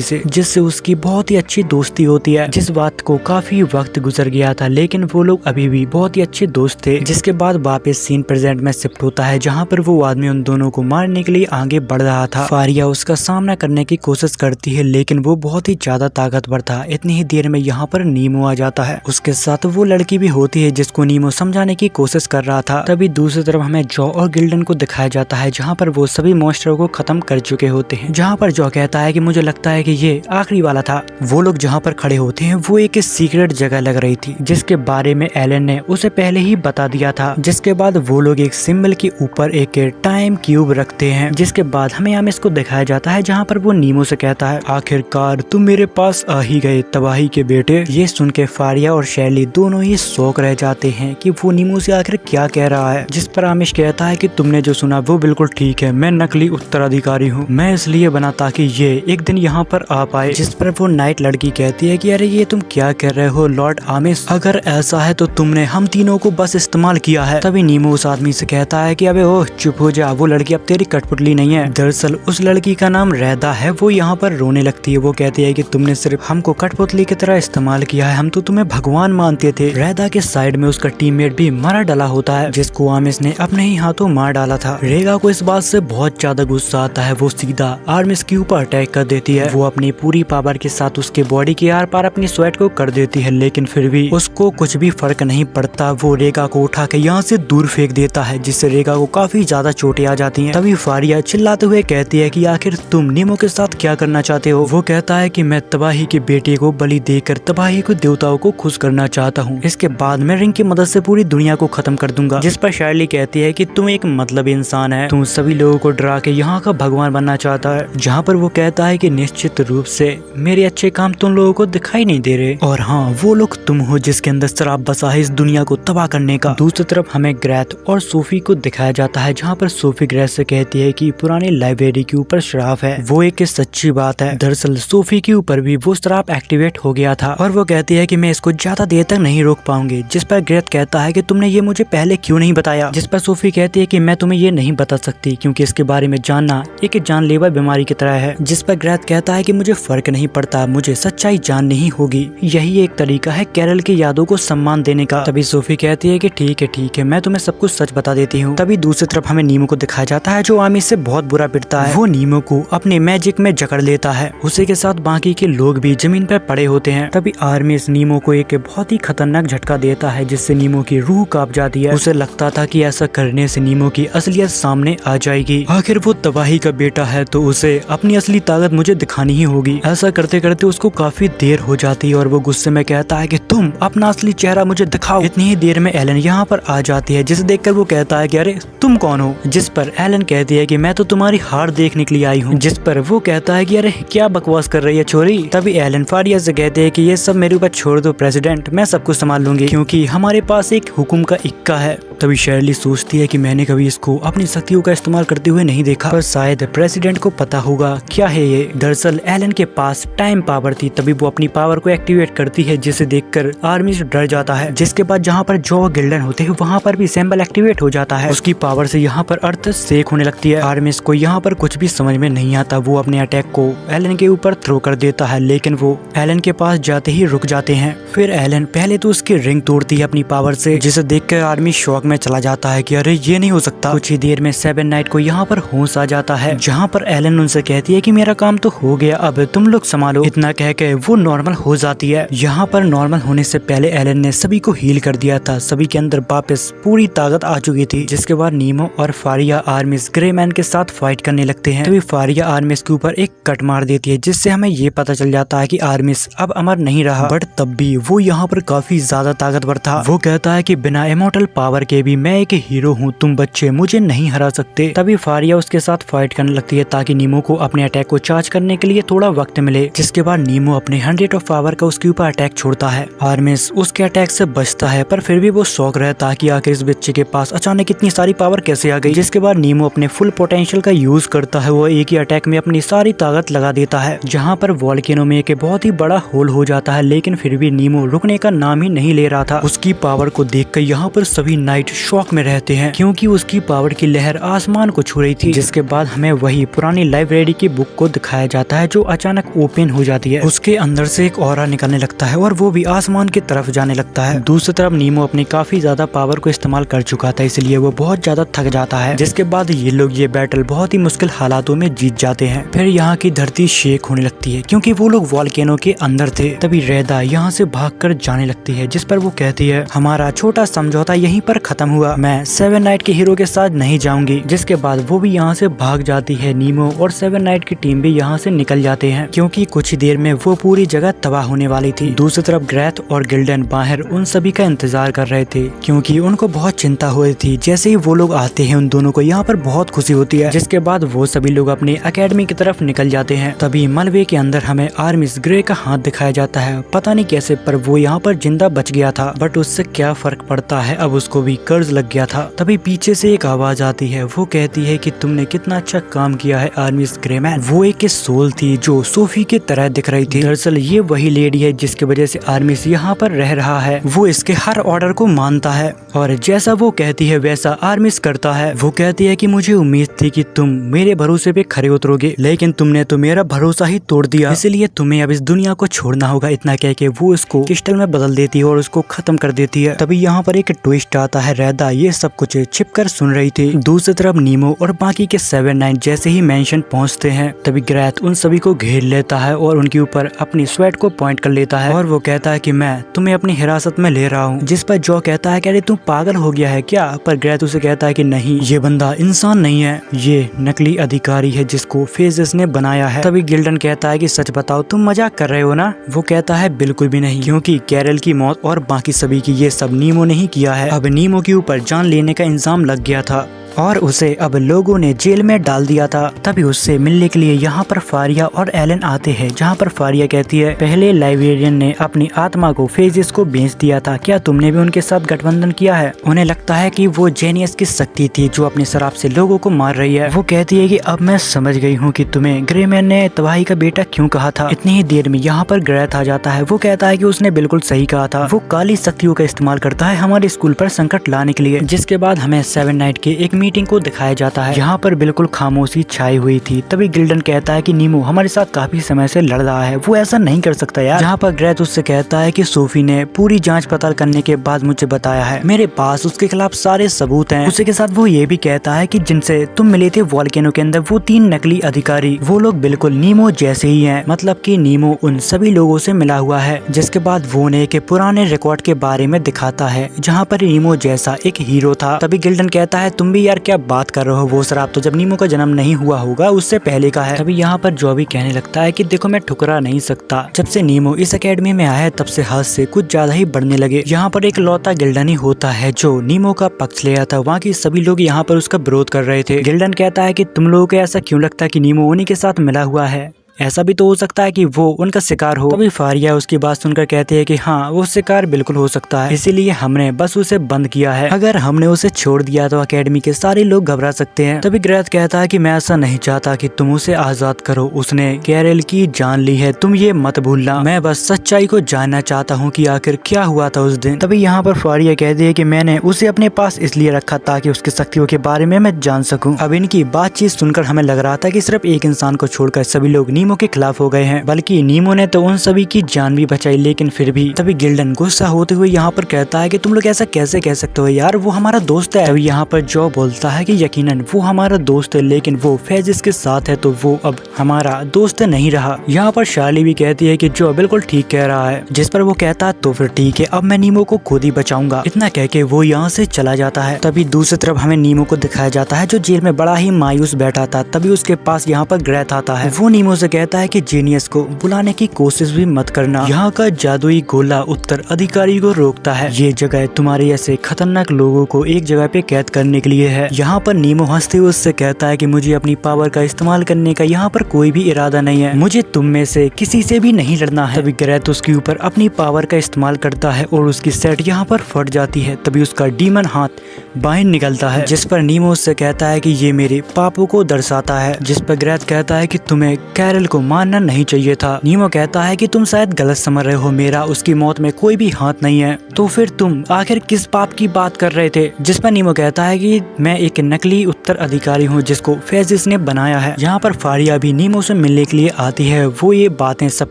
से, जिससे उसकी बहुत ही अच्छी दोस्ती होती है। जिस बात को काफी वक्त गुजर गया था, लेकिन वो लोग अभी भी बहुत ही अच्छे दोस्त थे। जिसके बाद वापस सीन प्रेजेंट में शिफ्ट होता है, जहाँ पर वो आदमी उन दोनों को मारने के लिए आगे बढ़ रहा था। फारिया उसका सामना करने की कोशिश करती है, लेकिन वो बहुत ही ज्यादा ताकतवर था। इतनी ही देर में यहाँ पर नीमो आ जाता है। उसके साथ वो लड़की भी होती है जिसको नीमो समझाने की कोशिश कर रहा था। तभी दूसरी तरफ हमें जॉ और गिल्डन को दिखाया जाता है, जहाँ पर वो सभी मॉन्स्टरों को खत्म कर चुके होते हैं। जहाँ पर जॉ कहता है कि मुझे लगता है कि ये आखिरी वाला था। वो लोग जहाँ पर खड़े होते हैं वो एक सीक्रेट जगह लग रही थी, जिसके बारे में एलन ने उसे पहले ही बता दिया था। जिसके बाद वो लोग एक सिंबल के ऊपर एक टाइम क्यूब रखते हैं। जिसके बाद हमें आमिस को दिखाया जाता है, जहाँ पर वो नीमो से कहता है आखिरकार तुम मेरे पास आ ही गए तबाही के बेटे। ये सुन के फारिया और शैली दोनों ही शौक रह जाते हैं कि वो नीमो से आखिर क्या कह रहा है। जिस पर आमिश कहता है कि तुमने जो सुना वो बिल्कुल ठीक है, मैं नकली उत्तराधिकारी हूँ, मैं इसलिए बना ताकि ये एक दिन यहाँ पर आ पाए। जिस पर वो नाइट लड़की कहती है कि अरे ये तुम क्या कर रहे हो लॉर्ड आमिश, अगर ऐसा है तो तुमने हम तीनों को बस इस्तेमाल किया है। तभी नीमो उस आदमी से कहता है कि अबे ओह चुप हो जा, वो लड़की अब तेरी कठपुतली नहीं है। दरअसल उस लड़की का नाम रैदा है। वो यहाँ पर रोने लगती है। वो कहती है कि तुमने सिर्फ हमको कठपुतली की तरह इस्तेमाल किया है, हम तो तुम्हें भगवान मानते थे। रैदा के साइड में उसका टीममेट भी मारा डाला होता है, जिसको आमिश ने अपने ही हाथों मार डाला था। रेगा को इस बात से बहुत ज्यादा गुस्सा आता है। वो सीधा आर्मिस के ऊपर अटैक कर देती है। वो अपनी पूरी पावर के साथ उसके बॉडी के आर पार अपनी स्वेट को कर देती है, लेकिन फिर भी उसको कुछ भी फर्क नहीं पड़ता। वो रेगा को उठा के यहाँ से दूर फेंक देता है, जिससे रेगा को काफी ज्यादा चोटें आ जाती हैं। तभी फारिया चिल्लाते हुए कहती है कि आखिर तुम नीमो के साथ क्या करना चाहते हो। वो कहता है कि मैं तबाही के बेटे को बलि देकर तबाही को देवताओं को खुश करना चाहता हूँ। इसके बाद मैं रिंग की मदद से पूरी दुनिया को खत्म कर दूंगा। जिस पर शार्ली कहती है कि तुम एक मतलब इंसान है, तुम सभी लोगों को डरा के यहाँ का भगवान बनना चाहता है। जहाँ पर वो कहता है कि निश्चित रूप से मेरे अच्छे काम तुम लोगों को दिखाई नहीं दे रहे, और हाँ वो लोग तुम हो जिसके अंदर शराब बसा है इस दुनिया को तबाह करने का। दूसरी तरफ हमें ग्रेथ और सोफी को दिखाया जाता है, जहाँ पर सोफी ग्रेथ से कहती है कि पुरानी लाइब्रेरी के ऊपर शराब है। वो एक सच्ची बात है। दरअसल सोफी के ऊपर भी वो शराब एक्टिवेट हो गया था और वो कहती है कि मैं इसको ज्यादा देर तक नहीं रोक पाऊंगी। जिस पर ग्रेथ कहता है कि तुमने ये मुझे पहले क्यों नहीं बताया। जिस पर सोफी कहती है कि मैं तुम्हें ये नहीं बता सकती क्योंकि इसके बारे में जानना एक जानलेवा बीमारी की तरह है। जिस पर ग्रेथ कहता है कि मुझे फर्क नहीं पड़ता, मुझे सच्चाई जाननी ही होगी। यही एक तरीका है कैरल की यादों को सम्मान देने का। तभी सोफी कहती है कि ठीक है मैं तुम्हें सब कुछ सच बता देती हूँ। तभी दूसरी तरफ हमें नीमो को दिखाया जाता है जो आर्मी से बहुत बुरा पिटता है। वो नीमो को अपने मैजिक में जकड़ लेता है, उसी के साथ बाकी के लोग भी जमीन पर पड़े होते हैं। तभी आर्मी नीमो को एक बहुत ही खतरनाक झटका देता है जिससे नीमो की रूह कांप जाती है। उसे लगता था कि ऐसा करने से नीमो की असलियत सामने आ जाएगी। आखिर वो तबाही का बेटा है तो उसे अपनी असली ताकत मुझे दिखानी ही होगी। ऐसा करते करते उसको काफी देर हो जाती है और वो गुस्से में कहता है कि तुम अपना असली चेहरा मुझे दिखाओ। इतनी ही देर में एलन यहाँ पर आ जाती है, जिसे देखकर वो कहता है कि अरे तुम कौन हो। जिस पर एलन कहती है कि मैं तो तुम्हारी हार देखने के लिए आई हूँ। जिस पर वो कहता है कि अरे क्या बकवास कर रही है छोरी। तभी एलन फारिया से कहते हैं कि ये सब मेरे ऊपर छोड़ दो प्रेसिडेंट, मैं सब कुछ संभाल लूंगी क्योंकि हमारे पास एक हुक्म का इक्का है। तभी शर्ली सोचती है कि मैंने कभी इसको अपनी शक्तियों का इस्तेमाल करते हुए नहीं देखा, पर शायद प्रेसिडेंट को पता होगा क्या है ये। दरअसल एलन के पास टाइम पावर थी, तभी वो अपनी पावर को एक्टिवेट करती है जिसे देखकर आर्मी से डर जाता है। जिसके बाद जहाँ पर जो गिल्डन होते हैं वहाँ पर भी सिंबल एक्टिवेट हो जाता है। उसकी पावर से यहाँ पर अर्थ सेक होने लगती है। आर्मिस को यहाँ पर कुछ भी समझ में नहीं आता। वो अपने अटैक को एलन के ऊपर थ्रो कर देता है, लेकिन वो एलन के पास जाते ही रुक जाते हैं। फिर एलन पहले तो उसकी रिंग तोड़ती है अपनी पावर से, जिसे देखकर आर्मी शॉक में चला जाता है कि अरे ये नहीं हो सकता। कुछ ही देर में सेवन नाइट को यहाँ पर होश आ जाता है, जहाँ पर एलन उनसे कहती है कि मेरा काम तो हो गया, अब तुम लोग संभालो। इतना कह के वो नॉर्मल हो जाती है। यहाँ पर नॉर्मल होने से पहले एलन ने सभी को हील कर दिया था, सभी के अंदर वापस पूरी ताकत आ चुकी थी। जिसके बाद नीमो और फारिया आर्मिस ग्रे मैन के साथ फाइट करने लगते हैं। तभी फारिया आर्मिस के ऊपर एक कट मार देती है, जिससे हमें ये पता चल जाता है कि आर्मिस अब अमर नहीं रहा, बट तब भी वो यहाँ पर काफी ज्यादा ताकतवर था। वो कहता है कि बिना इमॉर्टल पावर के भी मैं एक हीरो हूँ, तुम बच्चे मुझे नहीं हरा सकते। तभी फारिया उसके साथ फाइट करने लगती है ताकि नीमो को अपने अटैक को चार्ज करने के लिए थोड़ा वक्त मिले। जिसके बाद नीमो अपने 100 ऑफ पावर का उसके ऊपर अटैक छोड़ता है। आर्मिस उसके अटैक से बचता है, पर फिर भी वो शौक रहता है कि आखिर इस बच्चे के पास अचानक इतनी सारी पावर कैसे आ गई। जिसके बाद नीमो अपने फुल पोटेंशियल का यूज करता है। वो एक ही अटैक में अपनी सारी ताकत लगा देता है, जहाँ पर वॉल्केनो में एक बहुत ही बड़ा होल हो जाता है, लेकिन फिर भी नीमो रुकने का नाम ही नहीं ले रहा था। उसकी पावर को देखकर यहाँ पर सभी नाइट शॉक में रहते हैं, क्योंकि उसकी पावर की लहर आसमान को छू रही थी। जिसके बाद हमें वही पुरानी लाइब्रेरी की बुक को दिखाया जाता है जो अचानक ओपन हो जाती है। उसके अंदर से एक ऑरा निकलने लगता है और वो भी आसमान की तरफ जाने लगता है। दूसरी तरफ नीमो अपनी काफी ज्यादा पावर को इस्तेमाल कर चुका था, इसलिए वो बहुत ज्यादा थक जाता है। जिसके बाद ये लोग ये बैटल बहुत ही मुश्किल हालातों में जीत जाते हैं। फिर यहाँ की धरती शेक होने लगती है क्योंकि वो लोग वॉल्केनो के अंदर थे। तभी रेदा यहाँ से भागकर जाने लगती है, जिस पर वो कहती है हमारा छोटा समझौता यहीं पर खत्म हुआ, मैं सेवन नाइट के हीरो के साथ नहीं जाऊंगी। जिसके बाद वो भी यहाँ से भाग जाती है। नीमो और सेवन नाइट की टीम भी यहाँ से निकल जाते हैं, क्योंकि कुछ ही देर में वो पूरी जगह तबाह होने वाली थी। दूसरी तरफ ग्रेथ और गिल्डन बाहर उन सभी का इंतजार कर रहे थे, क्योंकि उनको बहुत चिंता हो रही थी। जैसे ही वो लोग आते हैं उन दोनों को यहाँ पर बहुत खुशी होती है। जिसके बाद वो सभी लोग अपने अकेडमी की तरफ निकल जाते हैं। तभी मलबे के अंदर हमें आर्मिस ग्रे का हाथ दिखाया जाता है, पता नहीं कैसे, पर वो यहाँ पर जिंदा बच गया था। बट उससे क्या फर्क पड़ता है, अब उसको भी कर्ज लग गया था। तभी पीछे से एक आवाज आती है, वो कहती है कि तुमने कितना अच्छा काम किया है आर्मिस ग्रे मैन। वो एक सोल थी जो सोफी की तरह दिख रही थी। दरअसल ये वही लेडी है जिसकी वजह से आर्मिस यहाँ पर रह रहा है। वो इसके हर ऑर्डर को मानता है और जैसा वो कहती है वैसा आर्मिस करता है। वो कहती है कि मुझे उम्मीद थी कि तुम मेरे भरोसे पे खरे उतरोगे, लेकिन तुमने तो मेरा भरोसा ही तोड़ दिया, इसलिए तुम्हें अब इस दुनिया को छोड़ना होगा। इतना कह के वो उसको क्रिस्टल में बदल देती है और उसको खत्म कर देती है। तभी यहाँ पर एक ट्विस्ट आता है। रैदा ये सब कुछ छिपकर सुन रही थी। दूसरी तरफ नीमो और बाकी के 7-9 जैसे ही मेंशन पहुंचते हैं तभी ग्रैथ उन सभी को घेर लेता है और उनके ऊपर अपनी स्वेट को पॉइंट कर लेता है और वो कहता है कि मैं तुम्हें अपनी हिरासत में ले रहा हूँ। जिस पर जो कहता है कि अरे तुम पागल हो गया है क्या? पर ग्रैथ उसे कहता है कि नहीं, ये बंदा इंसान नहीं है, ये नकली अधिकारी है जिसको फेजेस ने बनाया है। तभी गिल्डन कहता है कि सच बताओ तुम मजाक कर रहे हो ना? वो कहता है बिल्कुल भी नहीं, क्योंकि कैरल की मौत और बाकी सभी की ये सब नीमो ने ही किया है। अब नीमो के ऊपर जान लेने का इंजाम लग गया था और उसे अब लोगों ने जेल में डाल दिया था। तभी उससे मिलने के लिए यहाँ पर फारिया और एलन आते हैं, जहाँ पर फारिया कहती है पहले लाइब्रेरियन ने अपनी आत्मा को फेजेस को बेच दिया था, क्या तुमने भी उनके साथ गठबंधन किया है? उन्हें लगता है कि वो जेनियस की शक्ति थी जो अपने शराब से लोगों को मार रही है। वो कहती है कि अब मैं समझ गई हूँ कि तुम्हें ग्रेमैन ने तबाही का बेटा क्यों कहा था। इतनी ही देर में यहाँ पर ग्रैथ आ जाता है। वो कहता है कि उसने बिल्कुल सही कहा था, वो काली शक्तियों का इस्तेमाल करता है हमारे स्कूल पर संकट लाने के लिए। जिसके बाद हमें 7-9 के एक मीटिंग को दिखाया जाता है। यहाँ पर बिल्कुल खामोशी छाई हुई थी। तभी गिल्डन कहता है कि नीमो हमारे साथ काफी समय से लड़ रहा है, वो ऐसा नहीं कर सकता यार। जहाँ पर ग्रैथ उससे कहता है कि सोफी ने पूरी जांच पड़ताल करने के बाद मुझे बताया है, मेरे पास उसके खिलाफ सारे सबूत हैं। उसी के साथ वो ये भी कहता है कि जिनसे तुम मिले थे वॉल्केनो के अंदर, वो 3 नकली अधिकारी, वो लोग बिल्कुल नीमो जैसे ही हैं, मतलब कि नीमो उन सभी लोगों से मिला हुआ है। जिसके बाद वो ने के पुराने रिकॉर्ड के बारे में दिखाता है जहाँ पर नीमो जैसा एक हीरो था। तभी गिल्डन कहता है तुम भी यार क्या बात कर रहे हो, वो शराब तो जब नीमो का जन्म नहीं हुआ होगा उससे पहले का है। तभी यहाँ पर जो भी कहने लगता है कि देखो मैं ठुकरा नहीं सकता, जब से नीमो इस एकेडमी में आया है तब से हाथ से कुछ ज्यादा ही बढ़ने लगे। यहाँ पर एक लौता गिल्डन ही होता है जो नीमो का पक्ष ले आता। वहाँ की सभी लोग यहाँ पर उसका विरोध कर रहे थे। गिल्डन कहता है कि तुम लोगों को ऐसा क्यों लगता है कि नीमो उन्हीं के साथ मिला हुआ है, ऐसा भी तो हो सकता है कि वो उनका शिकार हो। तभी फारिया उसकी बात सुनकर कहते हैं कि हाँ वो शिकार बिल्कुल हो सकता है, इसीलिए हमने बस उसे बंद किया है, अगर हमने उसे छोड़ दिया तो एकेडमी के सारे लोग घबरा सकते हैं। तभी ग्रैथ कहता है कि मैं ऐसा नहीं चाहता कि तुम उसे आजाद करो, उसने कैरल की जान ली है, तुम ये मत भूलना, मैं बस सच्चाई को जानना चाहता हूँ कि आखिर क्या हुआ था उस दिन। तभी यहाँ पर फारिया कहती है कि मैंने उसे अपने पास इसलिए रखा ताकि उसकी शक्तियों के बारे में मैं जान सकूं। अब इनकी बातचीत सुनकर हमें लग रहा था कि सिर्फ एक इंसान को छोड़कर सभी लोग नीमो के खिलाफ हो गए हैं, बल्कि नीमो ने तो उन सभी की जान भी बचाई, लेकिन फिर भी। तभी गिल्डन गुस्सा होते हुए यहाँ पर कहता है कि तुम लोग ऐसा कैसे कह सकते हो यार, वो हमारा दोस्त है। तभी यहाँ पर जो बोलता है कि यकीनन वो हमारा दोस्त है, लेकिन वो फेजिस के साथ है तो वो अब हमारा दोस्त नहीं रहा। यहाँ पर शार्ली भी कहती है कि जो बिल्कुल ठीक कह रहा है, जिस पर वो कहता है तो फिर ठीक है, अब मैं नीमो को खुद ही बचाऊंगा। इतना कह के वो यहाँ से चला जाता है। तभी दूसरी तरफ हमें नीमो को दिखाया जाता है जो जेल में बड़ा ही मायूस बैठा था। तभी उसके पास यहाँ पर ग्रैथ आता है। वो नीमो से कहता है कि जीनियस को बुलाने की कोशिश भी मत करना, यहाँ का जादुई गोला उत्तर अधिकारी को रोकता है, ये जगह तुम्हारे ऐसे खतरनाक लोगों को एक जगह पे कैद करने के लिए है। यहाँ पर नीमो हंसते हुए उससे कहता है कि मुझे अपनी पावर का इस्तेमाल करने का यहाँ पर कोई भी इरादा नहीं है, मुझे तुम में से किसी से भी नहीं लड़ना है। तभी ग्रैथ उसके ऊपर अपनी पावर का इस्तेमाल करता है और उसकी सेट यहाँ पर फट जाती है। तभी उसका डीमन हाथ बाहर निकलता है, जिस पर नीमो उससे कहता है कि ये मेरे पापों को दर्शाता है, जिस पर ग्रैथ कहता है कि तुम्हें कैरल को मारना नहीं चाहिए था। नीमो कहता है कि तुम शायद गलत समझ रहे हो, मेरा उसकी मौत में कोई भी हाथ नहीं है, तो फिर तुम आखिर किस पाप की बात कर रहे थे। जिस पर नीमो कहता है कि मैं एक नकली उत्तर अधिकारी हूँ जिसको फेजिस ने बनाया है। यहाँ पर फारिया भी नीमो से मिलने के लिए आती है। वो ये बातें सब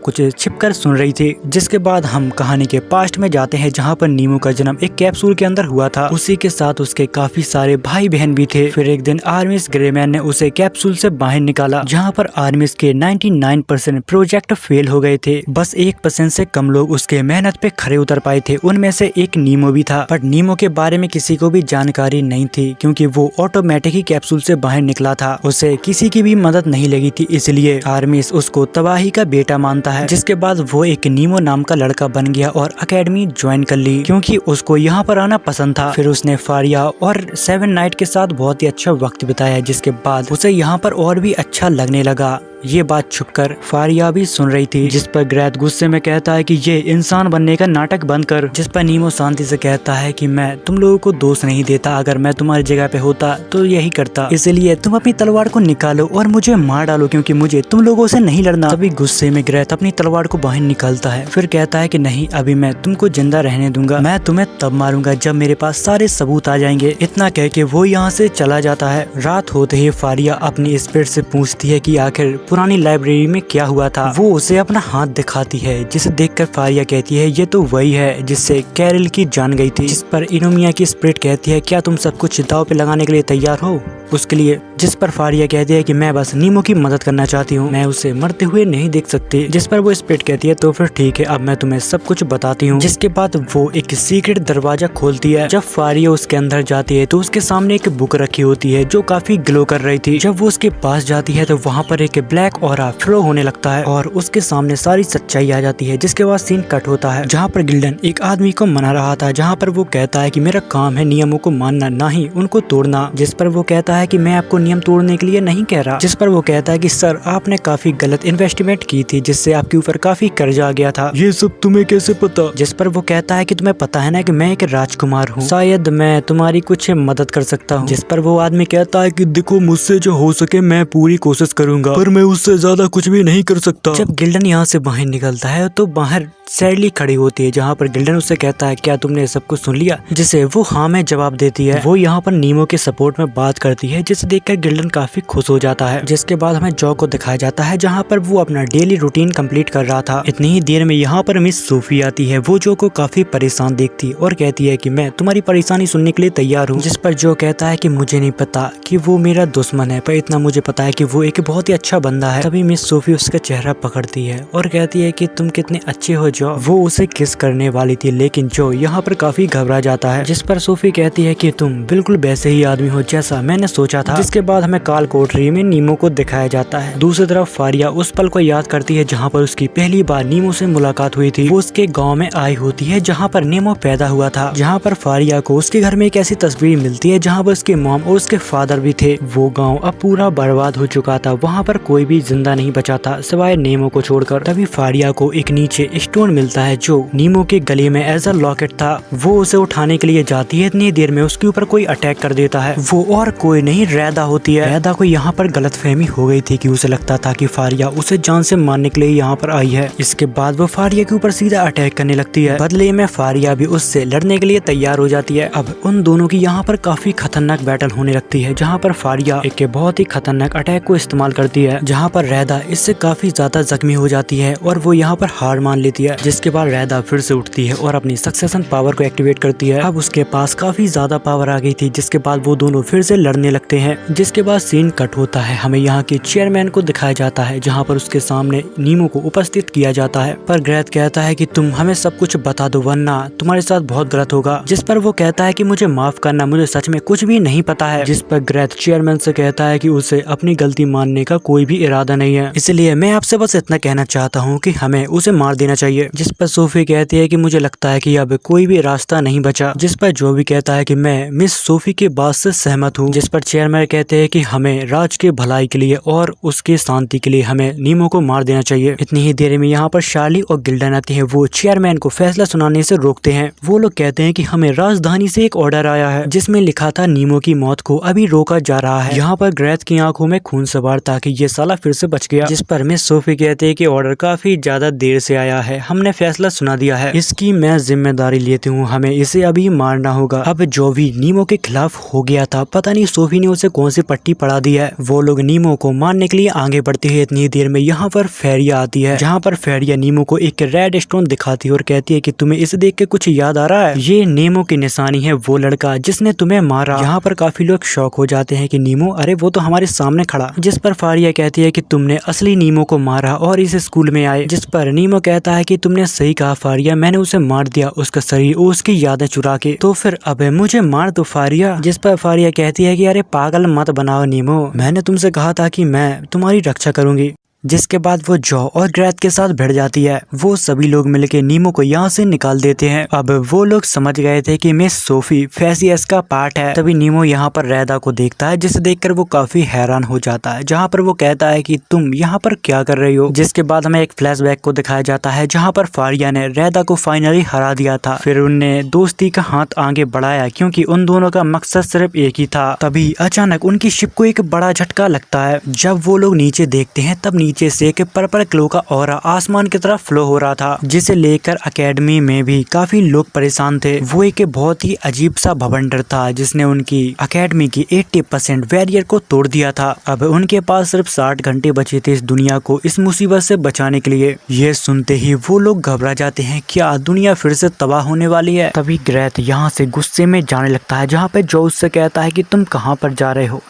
कुछ छिपकर सुन रही थी। जिसके बाद हम कहानी के पास्ट में जाते हैं जहाँ पर नीमो का जन्म एक कैप्सूल के अंदर हुआ था। उसी के साथ उसके काफी सारे भाई बहन भी थे। फिर एक दिन आर्मिस ग्रेमैन ने उसे कैप्सूल से बाहर निकाला, जहाँ पर आर्मिस के 99% प्रोजेक्ट फेल हो गए थे। बस 1% से कम लोग उसके मेहनत पे खरे उतर पाए थे। उनमें से एक नीमो भी था, पर नीमो के बारे में किसी को भी जानकारी नहीं थी क्योंकि वो ऑटोमेटिक ही कैप्सूल से बाहर निकला था। उसे किसी की भी मदद नहीं लगी थी, इसलिए आर्मिस उसको तबाही का बेटा मानता है। जिसके बाद वो एक नीमो नाम का लड़का बन गया और एकेडमी ज्वाइन कर ली क्योंकि उसको यहाँ पर आना पसंद था। फिर उसने फारिया और 7-9 के साथ बहुत ही अच्छा वक्त बिताया, जिसके बाद उसे यहाँ पर और भी अच्छा लगने लगा। ये बात छुपकर फारिया भी सुन रही थी, जिस पर ग्रैथ गुस्से में कहता है कि ये इंसान बनने का नाटक बंद कर। जिस पर नीमो शांति से कहता है कि मैं तुम लोगों को दोष नहीं देता, अगर मैं तुम्हारी जगह पे होता तो यही करता, इसलिए तुम अपनी तलवार को निकालो और मुझे मार डालो क्योंकि मुझे तुम लोगों से नहीं लड़ना। तभी गुस्से में ग्रैथ अपनी तलवार को बाहर निकालता है। फिर कहता है कि नहीं, अभी मैं तुमको जिंदा रहने दूंगा, मैं तुम्हें तब मारूंगा जब मेरे पास सारे सबूत आ जाएंगे। इतना कह के वो यहाँ से चला जाता है। रात होते ही फारिया अपनी स्पिरिट से पूछती है कि आखिर पुरानी लाइब्रेरी में क्या हुआ था। वो उसे अपना हाथ दिखाती है, जिसे देखकर फारिया कहती है ये तो वही है जिससे कैरल की जान गई थी। जिस पर इनोमिया की स्पिरिट कहती है क्या तुम सब कुछ दाव पे लगाने के लिए तैयार हो उसके लिए। जिस पर फारिया कहती है कि मैं बस नीमो की मदद करना चाहती हूँ, मैं उसे मरते हुए नहीं देख सकती। जिस पर वो स्पिरिट कहती है तो फिर ठीक है, अब मैं तुम्हें सब कुछ बताती हूँ। जिसके बाद वो एक सीक्रेट दरवाजा खोलती है। जब फारिया उसके अंदर जाती है तो उसके सामने एक बुक रखी होती है जो काफी ग्लो कर रही थी। जब वो उसके पास जाती है तो वहाँ पर एक ब्लैक ऑरा फ्लो होने लगता है और उसके सामने सारी सच्चाई आ जाती है। जिसके बाद सीन कट होता है जहाँ पर गिल्डन एक आदमी को मना रहा था, जहाँ पर वो कहता है कि मेरा काम है नियमों को मानना, ना ही उनको तोड़ना। जिस पर वो कहता है कि मैं आपको नियम तोड़ने के लिए नहीं कह रहा। जिस पर वो कहता है कि सर आपने काफी गलत इन्वेस्टमेंट की थी जिससे आपके ऊपर काफी कर्जा आ गया था। ये सब तुम्हें कैसे पता? जिस पर वो कहता है कि तुम्हें पता है ना कि मैं एक राजकुमार हूँ, शायद मैं तुम्हारी कुछ मदद कर सकता हूँ। जिस पर वो आदमी कहता है कि देखो मुझसे जो हो सके मैं पूरी कोशिश करूंगा, पर मैं उससे ज्यादा कुछ भी नहीं कर सकता। जब गिल्डन यहाँ से बाहर निकलता है तो बाहर सैडली खड़ी होती है, जहाँ पर गिल्डन उससे कहता है क्या तुमने सब कुछ सुन लिया, जिसे वो हाँ में जवाब देती है। वो यहाँ पर नीमो के सपोर्ट में बात करती है, जिसे देखकर गिल्डन काफी खुश हो जाता है। जिसके बाद हमें जॉ को दिखाया जाता है जहाँ पर वो अपना डेली रूटीन कंप्लीट कर रहा था। इतनी ही देर में यहाँ पर मिस सोफी आती है। वो जो को काफी परेशान देखती और कहती है कि मैं तुम्हारी परेशानी सुनने के लिए तैयार हूँ। जिस पर जो कहता है कि मुझे नहीं पता कि वो मेरा दुश्मन है, पर इतना मुझे पता है कि वो एक बहुत ही अच्छा बंदा है। तभी मिस सोफी उसका चेहरा पकड़ती है और कहती है कि तुम कितने अच्छे हो जो। वो उसे किस करने वाली थी लेकिन जो यहाँ पर काफी घबरा जाता है। जिस पर सोफी कहती है कि तुम बिल्कुल वैसे ही आदमी हो जैसा मैंने सोचा था। जिसके बाद हमें काल कोठरी में नीमो को दिखाया जाता है। दूसरी तरफ फारिया उस पल को याद करती है जहाँ पर उसकी पहली बार नीमो से मुलाकात हुई थी। वो उसके गाँव में आई होती है जहाँ पर नीमो पैदा हुआ था। जहाँ पर फारिया को उसके घर में एक ऐसी तस्वीर मिलती है जहाँ पर उसके मॉम और उसके फादर भी थे। वो गाँव अब पूरा बर्बाद हो चुका था, वहाँ पर कोई भी जिंदा नहीं बचा था सिवाय नीमो को छोड़कर। तभी फारिया को एक नीचे स्टोन मिलता है जो नीमो के गले में एज अ लॉकेट था। वो उसे उठाने के लिए जाती है, इतनी देर में उसके ऊपर कोई अटैक कर देता है। वो और कोई नहीं रैदा होती है। रैदा को यहाँ पर गलतफहमी हो गई थी कि उसे लगता था कि फारिया उसे जान से मारने के लिए यहाँ पर आई है। इसके बाद वो फारिया के ऊपर सीधा अटैक करने लगती है। बदले में फारिया भी उससे लड़ने के लिए तैयार हो जाती है। अब उन दोनों की यहाँ पर काफी खतरनाक बैटल होने लगती है, जहाँ पर फारिया एक बहुत ही खतरनाक अटैक को इस्तेमाल करती है, जहाँ पर रैदा इससे काफी ज्यादा जख्मी हो जाती है और वो यहाँ पर हार मान लेती है। जिसके बाद रैदा फिर से उठती है और अपनी सक्सेशन पावर को एक्टिवेट करती है। अब उसके पास काफी ज्यादा पावर आ गई थी, जिसके बाद वो दोनों फिर से लड़ने लगते हैं। जिसके बाद सीन कट होता है, हमें यहाँ के चेयरमैन को दिखाया जाता है जहाँ पर उसके सामने नीमो को उपस्थित किया जाता है। पर ग्रेथ कहता है कि तुम हमें सब कुछ बता दो वरना तुम्हारे साथ बहुत गलत होगा। जिस पर वो कहता है कि मुझे माफ करना, मुझे सच में कुछ भी नहीं पता है। जिस पर ग्रेथ चेयरमैन से कहता है कि उसे अपनी गलती मानने का कोई भी इरादा नहीं है, इसलिए मैं आपसे बस इतना कहना चाहता हूँ कि हमें उसे मार देना चाहिए। जिस पर सोफी कहती है कि मुझे लगता है कि अब कोई भी रास्ता नहीं बचा। जिस पर जो भी कहता है कि मैं मिस सोफी के बात से सहमत हूँ। जिस पर चेयरमैन कहते हैं कि हमें राज के भलाई के लिए और उसके शांति के लिए हमें नीमो को मार देना चाहिए। इतनी ही देर में यहाँ पर शार्ली और गिल्डन आते हैं। वो चेयरमैन को फैसला सुनाने से रोकते हैं। वो लोग कहते हैं कि हमें राजधानी से एक ऑर्डर आया है जिसमें लिखा था नीमो की मौत को अभी रोका जा रहा है। यहाँ पर ग्रेथ की आंखों में खून सवार था कि ये साला फिर से बच गया। जिस पर मिस सोफी कहते हैं कि ऑर्डर काफी ज्यादा देर से आया है, हमने फैसला सुना दिया है, इसकी मैं जिम्मेदारी लेती हूँ, हमें इसे अभी मारना होगा। अब जो भी नीमो के खिलाफ हो गया था, पता नहीं सोफी ने उसे कौन सी पट्टी पढ़ा दी है। वो लोग नीमो को मारने के लिए आगे बढ़ते हैं। इतनी देर में यहाँ पर फेरिया आती है, जहाँ पर फेरिया नीमो को एक रेड स्टोन दिखाती है और कहती है कि तुम्हें इसे देख के कुछ याद आ रहा है, ये नीमो की निशानी है, वो लड़का जिसने तुम्हें मारा। यहाँ पर काफी लोग शॉक हो जाते हैं कि नीमो, अरे वो तो हमारे सामने खड़ा। जिस पर फारिया कहती है कि तुमने असली नीमो को मारा और इस स्कूल में आए। जिस पर नीमो कहता है कि तुमने सही कहा फारिया, मैंने उसे मार दिया, उसका शरीर और उसकी यादें चुरा के, तो फिर अब मुझे मार दो फारिया। जिस पर फारिया कहती है कि अरे पागल मत बनाओ नीमो, मैंने तुमसे कहा था कि मैं तुम्हारी रक्षा करूंगी। जिसके बाद वो जॉ और ग्रेथ के साथ भिड़ जाती है। वो सभी लोग मिलकर नीमो को यहाँ से निकाल देते हैं। अब वो लोग समझ गए थे कि मिस सोफी फेसियस का पार्ट है। तभी नीमो यहाँ पर रैदा को देखता है, जिसे देखकर वो काफी हैरान हो जाता है, जहाँ पर वो कहता है कि तुम यहाँ पर क्या कर रही हो। जिसके बाद हमें एक फ्लैशबैक को दिखाया जाता है, जहाँ पर फारिया ने रैदा को फाइनली हरा दिया था। फिर उनने दोस्ती का हाथ आगे बढ़ाया क्योंकि उन दोनों का मकसद सिर्फ एक ही था। तभी अचानक उनकी शिप को एक बड़ा झटका लगता है। जब वो लोग नीचे देखते हैं तब नीचे नीचे से एक पर्पल ग्लो का ऑरा आसमान की तरफ फ्लो हो रहा था, जिसे लेकर एकेडमी में भी काफी लोग परेशान थे। वो एक बहुत ही अजीब सा भवंडर था जिसने उनकी एकेडमी की 80% बैरियर को तोड़ दिया था। अब उनके पास सिर्फ 60 घंटे बचे थे इस दुनिया को इस मुसीबत से बचाने के लिए। ये सुनते ही वो लोग घबरा जाते हैं, क्या दुनिया फिर से तबाह होने वाली है। तभी ग्रेथ यहाँ से गुस्से में जाने लगता है, जहाँ पे जो उससे कहता है कि तुम कहाँ पर जा रहे हो।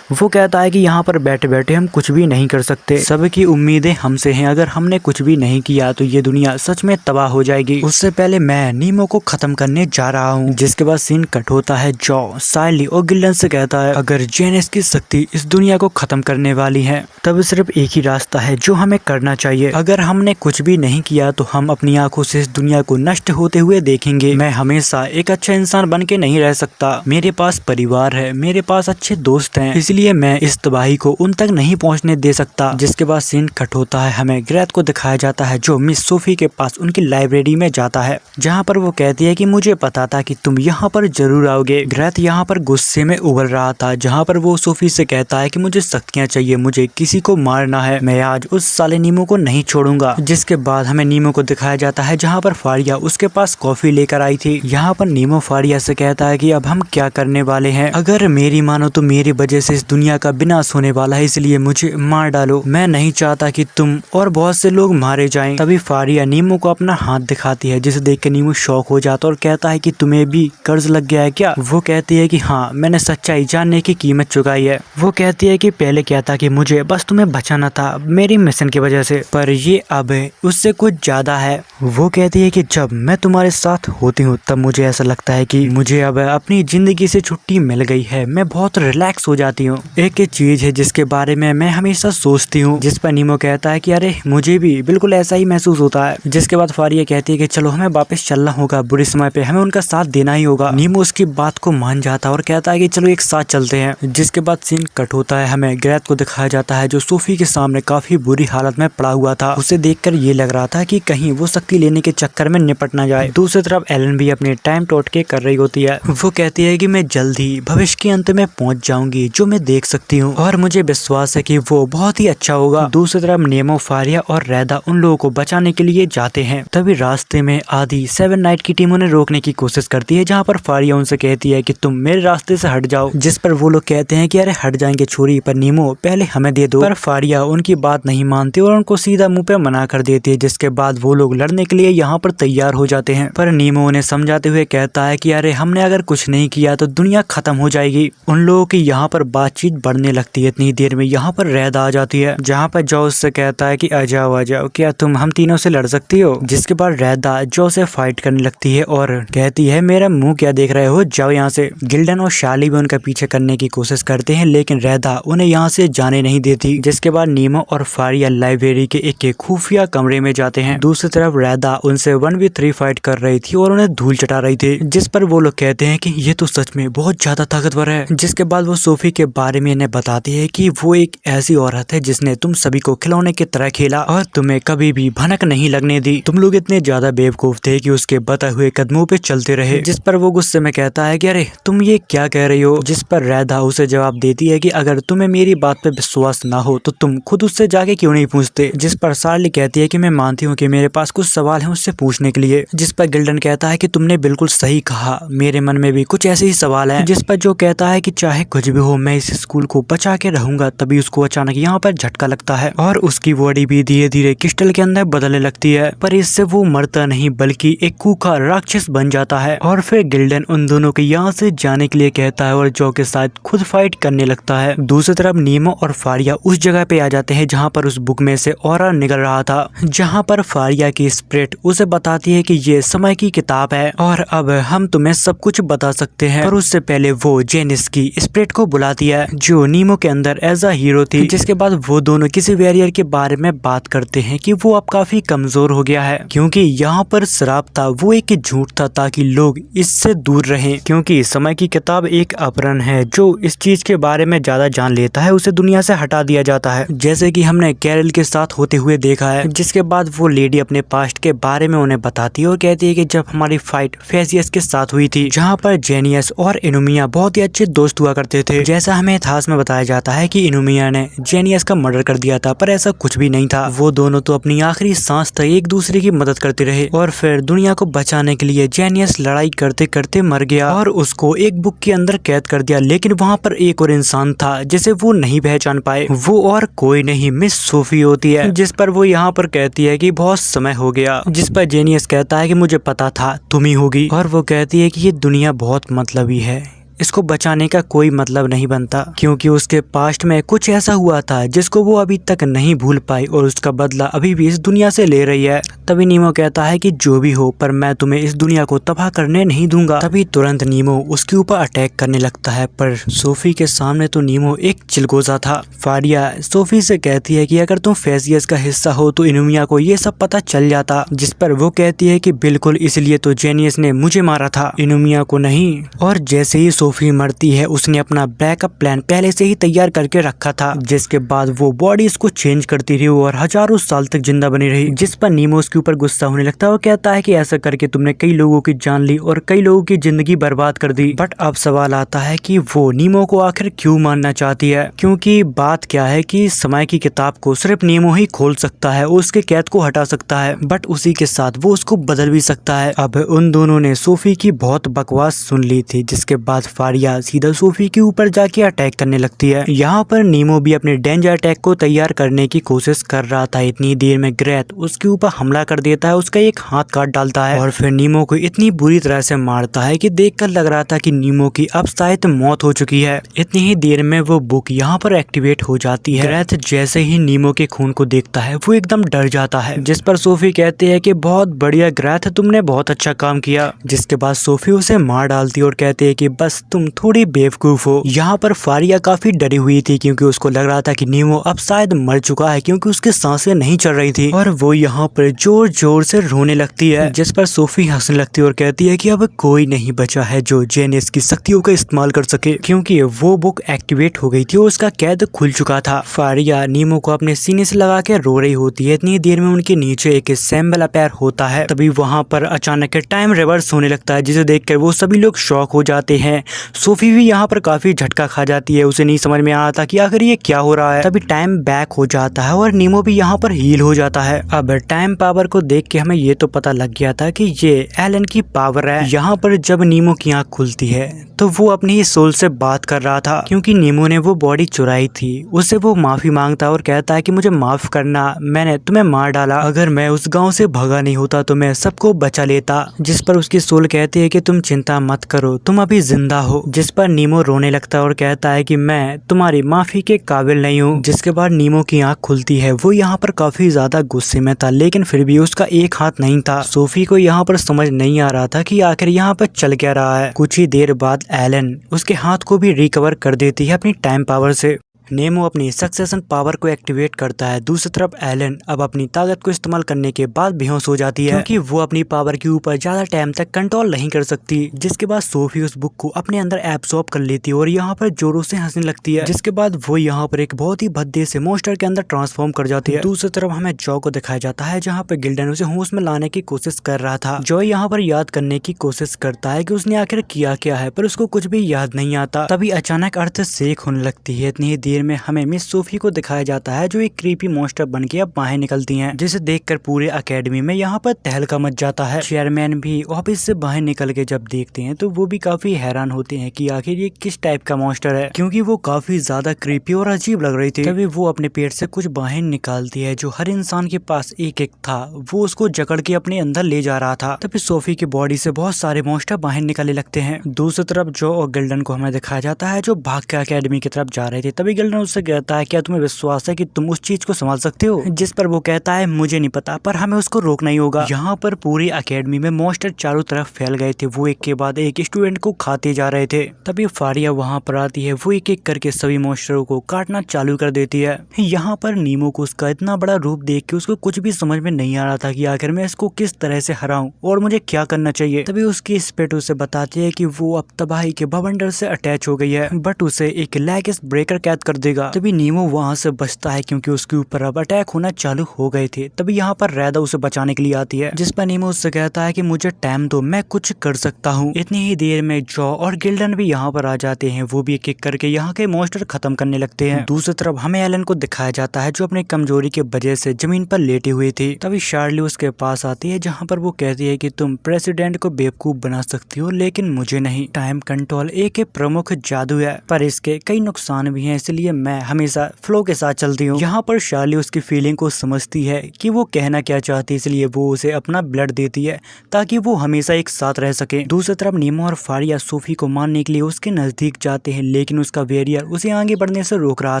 वो कहता है कि यहाँ पर बैठे बैठे हम कुछ भी नहीं कर सकते, सबकी उम्मीदें हमसे हैं, अगर हमने कुछ भी नहीं किया तो ये दुनिया सच में तबाह हो जाएगी। उससे पहले मैं नीमो को खत्म करने जा रहा हूँ। जिसके बाद सीन कट होता है। जो साइली और गिल्डन से कहता है, अगर जेनिस की शक्ति इस दुनिया को खत्म करने वाली है तब सिर्फ एक ही रास्ता है जो हमें करना चाहिए। अगर हमने कुछ भी नहीं किया तो हम अपनी आंखों से इस दुनिया को नष्ट होते हुए देखेंगे। मैं हमेशा एक अच्छा इंसान बन के नहीं रह सकता, मेरे पास परिवार है, मेरे पास अच्छे दोस्त हैं, इसलिए मैं इस तबाही को उन तक नहीं पहुंचने दे सकता। जिसके बाद सीन कट होता है। हमें ग्रेथ को दिखाया जाता है जो मिस सोफी के पास उनकी लाइब्रेरी में जाता है, जहाँ पर वो कहती है कि मुझे पता था कि तुम यहाँ पर जरूर आओगे। ग्रेथ यहाँ पर गुस्से में उबल रहा था, जहाँ पर वो सोफी से कहता है कि मुझे शक्तियाँ चाहिए, मुझे किसी को मारना है, मैं आज उस साले नीमो को नहीं छोड़ूंगा। जिसके बाद हमें नीमो को दिखाया जाता है जहाँ पर फारिया उसके पास कॉफी लेकर आई थी। यहाँ पर नीमो फारिया से कहता है कि अब हम क्या करने वाले हैं, अगर मेरी मानो तो मेरी वजह से इस दुनिया का विनाश होने वाला है, इसलिए मुझे मार डालो, मैं नहीं चाहता कि तुम और बहुत से लोग मारे जाएं। तभी फारिया नीमो को अपना हाथ दिखाती है, जिसे देख कर नीमो शॉक हो जाता और कहता है कि तुम्हें भी कर्ज लग गया है क्या। वो कहती है कि हाँ, मैंने सच्चाई जानने की कीमत चुकाई है। वो कहती है कि पहले क्या था कि मुझे बस तुम्हें बचाना था मेरी मिशन की वजह से, पर ये अब उससे कुछ ज्यादा है। वो कहती है कि जब मैं तुम्हारे साथ होती हूँ तब मुझे ऐसा लगता है कि मुझे अब अपनी जिंदगी से छुट्टी मिल गई है, मैं बहुत रिलैक्स हो जाती हूँ। एक चीज है जिसके बारे में मैं हमेशा सोचती हूँ। जिस पर नीमो कहता है कि अरे मुझे भी बिल्कुल ऐसा ही महसूस होता है। जिसके बाद फारिया कहती है कि चलो हमें वापस चलना होगा, बुरे समय पे हमें उनका साथ देना ही होगा। नीमो उसकी बात को मान जाता है और कहता है कि चलो एक साथ चलते हैं। जिसके बाद सीन कट होता है। हमें ग्रेथ को दिखाया जाता है जो सोफी के सामने काफी बुरी हालत में पड़ा हुआ था। उसे देखकर ये लग रहा था कि कहीं वो शक्ति लेने के चक्कर में निपट ना जाए। दूसरी तरफ एलन भी अपने टाइम टोटके कर रही होती है। वो कहती है कि मैं जल्द ही भविष्य के अंत में पहुंच जाऊंगी जो मैं देख सकती हूँ, और मुझे विश्वास है कि वो बहुत ही अच्छा होगा। दूसरी तरफ नेमो, फारिया और रैदा उन लोगों को बचाने के लिए जाते हैं। तभी रास्ते में आदि 7 नाइट की टीम उन्हें रोकने की कोशिश करती है, जहाँ पर फारिया उनसे कहती है कि तुम मेरे रास्ते से हट जाओ। जिस पर वो लोग कहते हैं कि अरे हट जाएंगे छोरी, पर नीमो पहले हमें दे दो। पर फारिया उनकी बात नहीं मानती और उनको सीधा मुंह पे मना कर देती है। जिसके बाद वो लोग लड़ने के लिए यहाँ पर तैयार हो जाते हैं, पर नीमो उन्हें समझाते हुए कहता है कि अरे हमने अगर कुछ नहीं किया तो दुनिया खत्म हो जाएगी। उन लोगों की यहाँ पर बातचीत बढ़ने लगती है। इतनी देर में यहाँ पर रैदा आ जाती है, जहाँ पर जो उससे कहता है कि आ जाओ, क्या तुम हम तीनों से लड़ सकती हो। जिसके बाद रैदा जो से फाइट करने लगती है और कहती है मेरा मुंह क्या देख रहे हो, जाओ यहाँ से। गिल्डन और शाली भी उनका पीछे करने की कोशिश करते हैं, लेकिन रैदा उन्हें यहाँ से जाने नहीं देती। जिसके बाद नीमो और फारिया लाइब्रेरी के एक खुफिया कमरे में जाते हैं। दूसरी तरफ रैदा उनसे 1v3 फाइट कर रही थी और उन्हें धूल चटा रही थी। जिस पर वो लोग कहते हैं कि ये तो सच में बहुत ज्यादा ताकतवर है। जिसके बाद वो सोफी के बारे में इन्हें बताती है कि वो एक ऐसी औरत है जिसने तुम सभी को खिलौने की तरह खेला और तुम्हें कभी भी भनक नहीं लगने दी। तुम लोग इतने ज्यादा बेवकूफ थे कि उसके बताए हुए कदमों पे चलते रहे। जिस पर वो गुस्से में कहता है कि अरे तुम ये क्या कह रही हो। जिस पर रैदा उसे जवाब देती है कि अगर तुम्हें मेरी बात पे विश्वास ना हो तो तुम खुद उससे जाके क्यों नहीं पूछते। जिस पर सार्ली कहती है कि मैं मानती हूँ कि मेरे पास कुछ सवाल हैं उससे पूछने के लिए। जिस पर गिल्डन कहता है कि तुमने बिल्कुल सही कहा, मेरे मन में भी कुछ ऐसे ही सवाल हैं। जिस पर जो कहता है कि चाहे कुछ भी हो मैं इस स्कूल को बचा के रहूंगा। तभी उसको अचानक यहाँ पर झटका लगता है और उसकी बॉडी भी धीरे धीरे क्रिस्टल के अंदर बदलने लगती है, पर इससे वो मरता नहीं बल्कि एक खूंखार राक्षस बन जाता है। और फिर गिल्डन उन दोनों के यहाँ से जाने के लिए कहता है और जो के साथ खुद फाइट करने लगता है। दूसरी तरफ नीमो और फारिया उस जगह पे आ जाते हैं जहाँ पर उस बुक में से ऑरा निकल रहा था, जहाँ पर फारिया की स्पिरिट उसे बताती है कि ये समय की किताब है और अब हम तुम्हें सब कुछ बता सकते हैं। पर उससे पहले वो जेनिस की स्पिरिट को बुलाती है जो नीमो के अंदर एज अ हीरो थी। जिसके बाद वो दोनों किसी वॉरियर के बारे में बात करते हैं कि वो अब काफी कमजोर हो गया है, क्योंकि यहाँ पर श्राप था, वो एक झूठ था ताकि लोग इससे दूर रहें। क्योंकि समय की किताब एक अपहरण है, जो इस चीज के बारे में ज्यादा जान लेता है उसे दुनिया से हटा दिया जाता है, जैसे कि हमने कैरल के साथ होते हुए देखा है। जिसके बाद वो लेडी अपने पास्ट के बारे में उन्हें बताती है और कहती है कि जब हमारी फाइट फेसियस के साथ हुई थी, जहाँ पर जेनियस और इनुमिया बहुत ही अच्छे दोस्त हुआ करते थे। जैसा हमें इतिहास में बताया जाता है कि इनुमिया ने जेनियस का मर्डर कर दिया गया था, पर ऐसा कुछ भी नहीं था। वो दोनों तो अपनी आखिरी सांस तक एक दूसरे की मदद करते रहे और फिर दुनिया को बचाने के लिए जेनियस लड़ाई करते करते मर गया और उसको एक बुक के अंदर कैद कर दिया। लेकिन वहाँ पर एक और इंसान था जिसे वो नहीं पहचान पाए। वो और कोई नहीं, मिस सोफी होती है, जिस पर वो यहाँ पर कहती है कि बहुत समय हो गया। जिस पर जेनियस कहता है कि मुझे पता था तुम ही होगी, और वो कहती है कि ये दुनिया बहुत मतलबी है, इसको बचाने का कोई मतलब नहीं बनता, क्योंकि उसके पास्ट में कुछ ऐसा हुआ था जिसको वो अभी तक नहीं भूल पाई और उसका बदला अभी भी इस दुनिया से ले रही है। तभी नीमो कहता है कि जो भी हो, पर मैं तुम्हें इस दुनिया को तबाह करने नहीं दूंगा। तभी तुरंत नीमो उसके ऊपर अटैक करने लगता है, पर सोफी के सामने तो नीमो एक चिलगोजा था। फारिया सोफी से कहती है कि अगर तुम फेसियस का हिस्सा हो तो इनुमिया को ये सब पता चल जाता, जिस पर वो कहती है कि बिल्कुल, इसलिए तो जेनियस ने मुझे मारा था, इनुमिया को नहीं। और जैसे ही सोफी मरती है, उसने अपना बैकअप प्लान पहले से ही तैयार करके रखा था, जिसके बाद वो बॉडी इसको चेंज करती रही और हजारों साल तक जिंदा बनी रही। जिस पर नीमो उसके ऊपर गुस्सा होने लगता है और कहता है कि ऐसा करके तुमने कई लोगों की जान ली और कई लोगों की जिंदगी बर्बाद कर दी। बट अब सवाल आता है कि वो नीमो को आखिर क्यों मारना चाहती है, क्योंकि बात क्या है कि समय की किताब को सिर्फ नीमो ही खोल सकता है, उसके कैद को हटा सकता है, बट उसी के साथ वो उसको बदल भी सकता है। अब उन दोनों ने सोफी की बहुत बकवास सुन ली थी, जिसके बाद फारिया सीधा सोफी के ऊपर जाके अटैक करने लगती है। यहाँ पर नीमो भी अपने डेंजर अटैक को तैयार करने की कोशिश कर रहा था। इतनी देर में ग्रेथ उसके ऊपर हमला कर देता है, उसका एक हाथ काट डालता है और फिर नीमो को इतनी बुरी तरह से मारता है कि देखकर लग रहा था कि नीमो की अब शायद मौत हो चुकी है। इतनी ही देर में वो बुक यहाँ पर एक्टिवेट हो जाती है। ग्रेथ जैसे ही नीमो के खून को देखता है वो एकदम डर जाता है, जिस पर सोफी कहती है कि बहुत बढ़िया ग्रेथ, तुमने बहुत अच्छा काम किया। जिसके बाद सोफी उसे मार डालती है और कहती है कि बस तुम थोड़ी बेवकूफ हो। यहाँ पर फारिया काफी डरी हुई थी, क्योंकि उसको लग रहा था कि नीमो अब शायद मर चुका है, क्योंकि उसकी सांसें नहीं चल रही थी और वो यहाँ पर जोर जोर से रोने लगती है। जिस पर सोफी हंसने लगती है और कहती है कि अब कोई नहीं बचा है जो जेनियस की शक्तियों का इस्तेमाल कर सके, क्योंकि वो बुक एक्टिवेट हो गई थी और उसका कैद खुल चुका था। फारिया नीमो को अपने सीने से लगा के रो रही होती है। इतनी देर में उनके नीचे एक सैम्बल अपीयर होता है। तभी वहाँ पर अचानक टाइम रिवर्स होने लगता है, जिसे देखकर वो सभी लोग शॉक हो जाते हैं। सोफी भी यहाँ पर काफी झटका खा जाती है, उसे नहीं समझ में आ था कि आखिर ये क्या हो रहा है। तभी टाइम बैक हो जाता है और नीमो भी यहाँ पर हील हो जाता है। अब टाइम पावर को देख के हमें ये तो पता लग गया था कि ये एलन की पावर है। यहाँ पर जब नीमो की आँख खुलती है तो वो अपनी ही सोल से बात कर रहा था, क्योंकि नीमो ने वो बॉडी चुराई थी। उससे वो माफी मांगता और कहता है कि मुझे माफ करना, मैंने तुम्हें मार डाला, अगर मैं उस गाँव से भागा नहीं होता तो मैं सबको बचा लेता। जिस पर उसकी सोल कहती है कि तुम चिंता मत करो, तुम अभी जिंदा हो। जिस पर नीमो रोने लगता है और कहता है कि मैं तुम्हारी माफी के काबिल नहीं हूँ। जिसके बाद नीमो की आंख खुलती है। वो यहाँ पर काफी ज्यादा गुस्से में था, लेकिन फिर भी उसका एक हाथ नहीं था। सोफी को यहाँ पर समझ नहीं आ रहा था कि आखिर यहाँ पर चल क्या रहा है। कुछ ही देर बाद एलन उसके हाथ को भी रिकवर कर देती है अपनी टाइम पावर से। नेमो अपनी सक्सेशन पावर को एक्टिवेट करता है। दूसरी तरफ एलन अब अपनी ताकत को इस्तेमाल करने के बाद बेहोश हो जाती है, क्योंकि वो अपनी पावर के ऊपर ज्यादा टाइम तक कंट्रोल नहीं कर सकती। जिसके बाद सोफी उस बुक को अपने अंदर एब्सॉर्ब कर लेती है और यहाँ पर जोरों से हंसने लगती है। जिसके बाद वो यहाँ पर एक बहुत ही भद्दे से मॉन्स्टर के अंदर ट्रांसफॉर्म कर जाती है। दूसरी तरफ हमें जॉ को दिखाया जाता है, जहाँ पे गिल्डन उसे होश में लाने की कोशिश कर रहा था। जॉ यहाँ पर याद करने की कोशिश करता है कि उसने आखिर किया क्या है, पर उसको कुछ भी याद नहीं आता। तभी अचानक अर्थ शेक होने लगती है। इतनी ही देर में हमें मिस सोफी को दिखाया जाता है, जो एक क्रीपी मॉन्स्टर बन के अब बाहर निकलती हैं, जिसे देखकर पूरे एकेडमी में यहाँ पर तहलका मच जाता है। चेयरमैन भी ऑफिस से बाहर निकल के जब देखते हैं तो वो भी काफी हैरान होते हैं कि आखिर ये किस टाइप का मॉन्स्टर है, क्योंकि वो काफी ज्यादा क्रीपी और अजीब लग रही थी। तभी वो अपने पेट से कुछ बाहर निकालती है, जो हर इंसान के पास एक एक था। वो उसको जकड़ के अपने अंदर ले जा रहा था। तभी सोफी की बॉडी से बहुत सारे मॉन्स्टर बाहर निकलने लगते हैं। दूसरी तरफ जो और गिल्डन को हमें दिखाया जाता है, जो भाग के एकेडमी की तरफ जा रहे थे। तभी गिल्डन उससे कहता है, क्या तुम्हें विश्वास है कि तुम उस चीज को संभाल सकते हो? जिस पर वो कहता है, मुझे नहीं पता, पर हमें उसको रोकना ही होगा। यहाँ पर पूरी एकेडमी में मॉन्स्टर चारों तरफ फैल गए थे। वो एक के बाद एक स्टूडेंट को खाते जा रहे थे। तभी फारिया वहाँ पर आती है। वो एक एक करके सभी मॉन्स्टरों को काटना चालू कर देती है। यहाँ पर नीमो को उसका इतना बड़ा रूप देख के उसको कुछ भी समझ में नहीं आ रहा था कि आखिर मैं इसको किस तरह से हराऊं और मुझे क्या करना चाहिए। तभी उसकी स्पिरिट उसे बताती है कि वो अब तबाही के बवंडर से अटैच हो गई है, बट उसे एक लेग ब्रेकर कैद कर कर देगा। तभी नीमो वहाँ से बचता है क्योंकि उसके ऊपर अब अटैक होना चालू हो गए थे। तभी यहाँ पर रैदा उसे बचाने के लिए आती है, जिस पर नीमो उससे कहता है कि मुझे टाइम दो, मैं कुछ कर सकता हूँ। इतनी ही देर में जॉ और गिल्डन भी यहाँ पर आ जाते हैं। वो भी एक एक करके यहाँ के मॉन्स्टर खत्म करने लगते हैं। दूसरी तरफ हमें एलन को दिखाया जाता है जो अपनी कमजोरी की वजह से जमीन पर लेटी हुई थी। तभी शार्ली उसके पास आती है जहाँ पर वो कहती है कि तुम प्रेसिडेंट को बेवकूफ बना सकती हो लेकिन मुझे नहीं। टाइम कंट्रोल एक प्रमुख जादू है पर इसके कई नुकसान भी हैं, इसलिए मैं हमेशा फ्लो के साथ चलती हूँ। यहाँ पर शार्ली उसकी फीलिंग को समझती है कि वो कहना क्या चाहती है, इसलिए वो उसे अपना ब्लड देती है ताकि वो हमेशा एक साथ रह सके। दूसरी तरफ नीमो और फारिया सोफी को मारने के लिए उसके नजदीक जाते हैं लेकिन उसका वेरियर उसे आगे बढ़ने से रोक रहा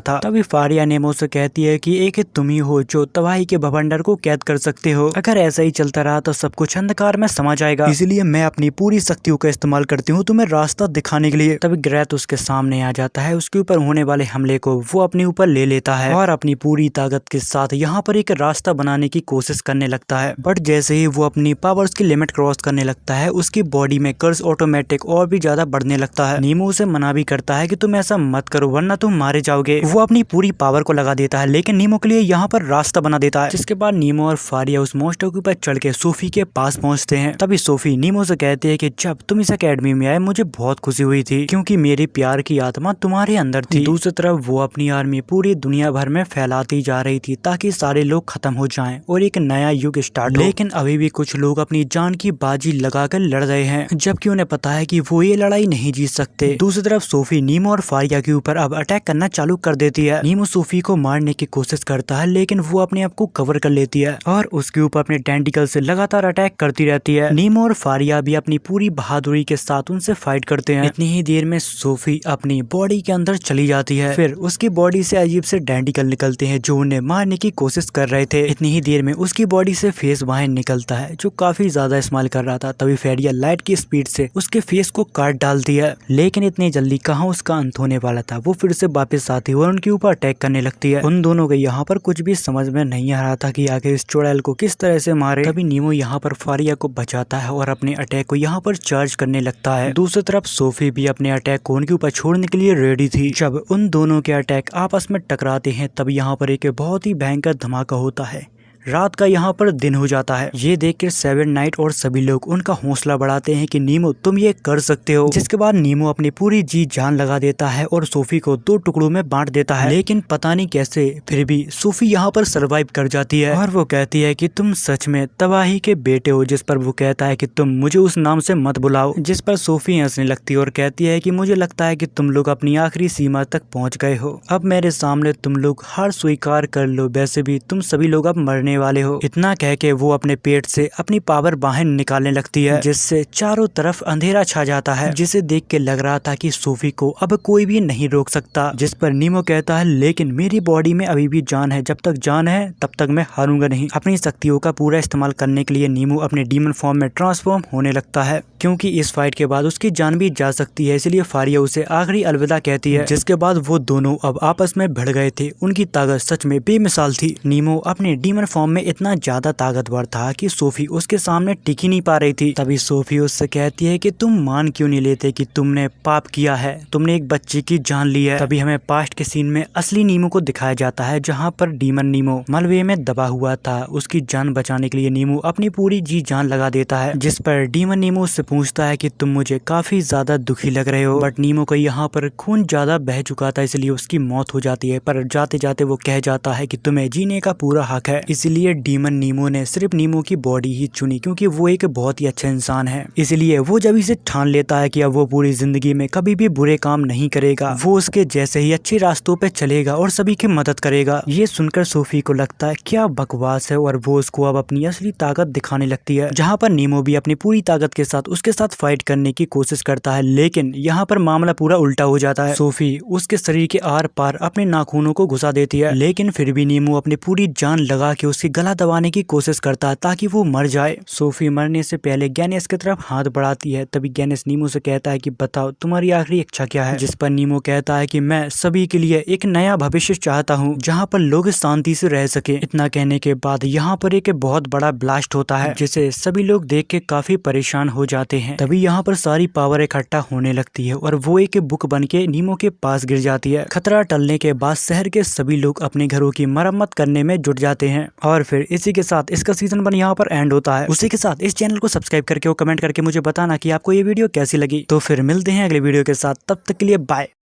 था। तभी फारिया नीमो से कहती है कि एक तुम ही हो जो तबाही के भवंडर को कैद कर सकते हो। अगर ऐसा ही चलता रहा तो सब कुछ अंधकार में समा जाएगा, इसलिए मैं अपनी पूरी शक्तियों का इस्तेमाल करती हूँ तुम्हें रास्ता दिखाने के लिए। तभी ग्रेथ उसके सामने आ जाता है, उसके ऊपर होने वाले हमले को वो अपने ऊपर ले लेता है और अपनी पूरी ताकत के साथ यहाँ पर एक रास्ता बनाने की कोशिश करने लगता है। बट जैसे ही वो अपनी पावर्स की लिमिट क्रॉस करने लगता है उसकी बॉडी में कर्स ऑटोमेटिक और भी ज्यादा बढ़ने लगता है। नीमो उसे मना भी करता है कि तुम ऐसा मत करो वरना तुम मारे जाओगे। वो अपनी पूरी पावर को लगा देता है लेकिन नीमो के लिए यहाँ पर रास्ता बना देता है, जिसके बाद नीमो और फारिया उस मॉन्स्टर के ऊपर चढ़ के सोफी के पास पहुँचते हैं। तभी सोफी नीमो से कहती है कि जब तुम इस अकेडमी में आए मुझे बहुत खुशी हुई थी क्योंकि मेरे प्यार की आत्मा तुम्हारे अंदर थी। दूसरी तरफ वो अपनी आर्मी पूरी दुनिया भर में फैलाती जा रही थी ताकि सारे लोग खत्म हो जाएं और एक नया युग स्टार्ट हो। लेकिन अभी भी कुछ लोग अपनी जान की बाजी लगाकर लड़ रहे हैं जबकि उन्हें पता है कि वो ये लड़ाई नहीं जीत सकते। दूसरी तरफ सोफी नीमो और फारिया के ऊपर अब अटैक करना चालू कर देती है। नीमो सोफी को मारने की कोशिश करता है लेकिन वो अपने आप को कवर कर लेती है और उसके ऊपर अपने टेंटिकल से लगातार अटैक करती रहती है। नीमो और फारिया भी अपनी पूरी बहादुरी के साथ उनसे फाइट करते हैं। इतनी ही देर में सोफी अपनी बॉडी के अंदर चली जाती है, फिर उसकी बॉडी से अजीब से टेंटिकल निकलते हैं जो उन्हें मारने की कोशिश कर रहे थे। इतनी ही देर में उसकी बॉडी से फेस बाहर निकलता है जो काफी ज्यादा इस्तेमाल कर रहा था। तभी फेरिया लाइट की स्पीड से उसके फेस को काट डालती है लेकिन इतनी जल्दी कहाँ उसका अंत होने वाला था। वो फिर से वापस आती है और उनके ऊपर अटैक करने लगती है। उन दोनों को यहाँ पर कुछ भी समझ में नहीं आ रहा था कि आखिर इस चुड़ैल को किस तरह से मारे। तभी नीमो यहाँ पर फारिया को बचाता है और अपने अटैक को यहाँ पर चार्ज करने लगता है। दूसरी तरफ सोफी भी अपने अटैक को उनके ऊपर छोड़ने के लिए रेडी थी। जब उन दोनों के अटैक आपस में टकराते हैं तब यहाँ पर एक बहुत ही भयंकर धमाका होता है। रात का यहाँ पर दिन हो जाता है। ये देखकर सेवन नाइट और सभी लोग उनका हौसला बढ़ाते हैं कि नीमो तुम ये कर सकते हो। जिसके बाद नीमो अपनी पूरी जी जान लगा देता है और सोफी को 2 टुकड़ों में बांट देता है। लेकिन पता नहीं कैसे फिर भी सोफी यहाँ पर सरवाइव कर जाती है और वो कहती है कि तुम सच में तबाही के बेटे हो। जिस पर वो कहता है कि तुम मुझे उस नाम से मत बुलाओ। जिस पर सोफी हंसने लगती है और कहती है कि मुझे लगता है कि तुम लोग अपनी आखिरी सीमा तक पहुँच गए हो। अब मेरे सामने तुम लोग हार स्वीकार कर लो, वैसे भी तुम सभी लोग अब मरने वाले हो। इतना कह के वो अपने पेट से अपनी पावर बाहर निकालने लगती है जिससे चारों तरफ अंधेरा छा जाता है, जिसे देख के लग रहा था कि सोफी को अब कोई भी नहीं रोक सकता। जिस पर नीमो कहता है लेकिन मेरी बॉडी में अभी भी जान है, जब तक जान है तब तक मैं हारूंगा नहीं। अपनी शक्तियों का पूरा इस्तेमाल करने के लिए नीमो अपने डीमन फॉर्म में ट्रांसफॉर्म होने लगता है क्योंकि इस फाइट के बाद उसकी जान भी जा सकती है, इसलिए फारिया उसे आखिरी अलविदा कहती है। जिसके बाद वो दोनों अब आपस में भिड़ गए थे। उनकी ताकत सच में बेमिसाल थी। नीमो अपने डीमन फॉर्म में इतना ज्यादा ताकतवर था कि सोफी उसके सामने टिक ही नहीं पा रही थी। तभी सोफी उससे कहती है कि तुम मान क्यों नहीं लेते कि तुमने पाप किया है, तुमने एक बच्चे की जान ली है। तभी हमें पास्ट के सीन में असली नीमो को दिखाया जाता है जहाँ पर डीमन नीमो मलबे में दबा हुआ था। उसकी जान बचाने के लिए नीमो अपनी पूरी जी जान लगा देता है। जिस पर डीमन नीमो उससे पूछता है कि तुम मुझे काफी ज्यादा दुखी लग रहे हो। बट नीमो को यहाँ पर खून ज्यादा बह चुका था इसलिए उसकी मौत हो जाती है। पर जाते जाते वो कह जाता है कि तुम्हें जीने का पूरा हक है। इसलिए डीमन नीमो ने सिर्फ नीमो की बॉडी ही चुनी क्योंकि वो एक बहुत ही अच्छा इंसान है। इसलिए वो जब इसे ठान लेता है कि अब वो पूरी जिंदगी में कभी भी बुरे काम नहीं करेगा, वो उसके जैसे ही अच्छे रास्तों पे चलेगा और सभी की मदद करेगा। ये सुनकर सोफी को लगता है क्या बकवास है और वो उसको अब अपनी असली ताकत दिखाने लगती है। जहाँ पर नीमो भी अपनी पूरी ताकत के साथ उसके साथ फाइट करने की कोशिश करता है लेकिन यहाँ पर मामला पूरा उल्टा हो जाता है। सोफी उसके शरीर के आर पार अपने नाखूनों को घुसा देती है लेकिन फिर भी नीमो अपनी पूरी जान लगा के उसकी गला दबाने की कोशिश करता है ताकि वो मर जाए। सोफी मरने से पहले गैनेस की तरफ हाथ बढ़ाती है। तभी गैनेस नीमो से कहता है कि बताओ तुम्हारी आखिरी इच्छा क्या है। जिस पर नीमो कहता है कि मैं सभी के लिए एक नया भविष्य चाहता हूँ जहाँ पर लोग शांति से रह सके। इतना कहने के बाद यहाँ पर एक बहुत बड़ा ब्लास्ट होता है जिसे सभी लोग देख के काफी परेशान हो जाते हैं। तभी यहाँ पर सारी पावर इकट्ठा होने लगती है और वो एक बुक बन के नीमो के पास गिर जाती है। खतरा टलने के बाद शहर के सभी लोग अपने घरों की मरम्मत करने में जुट जाते हैं और फिर इसी के साथ इसका सीजन 1 यहाँ पर एंड होता है। उसी के साथ इस चैनल को सब्सक्राइब करके और कमेंट करके मुझे बताना कि आपको ये वीडियो कैसी लगी। तो फिर मिलते हैं अगले वीडियो के साथ, तब तक के लिए बाय।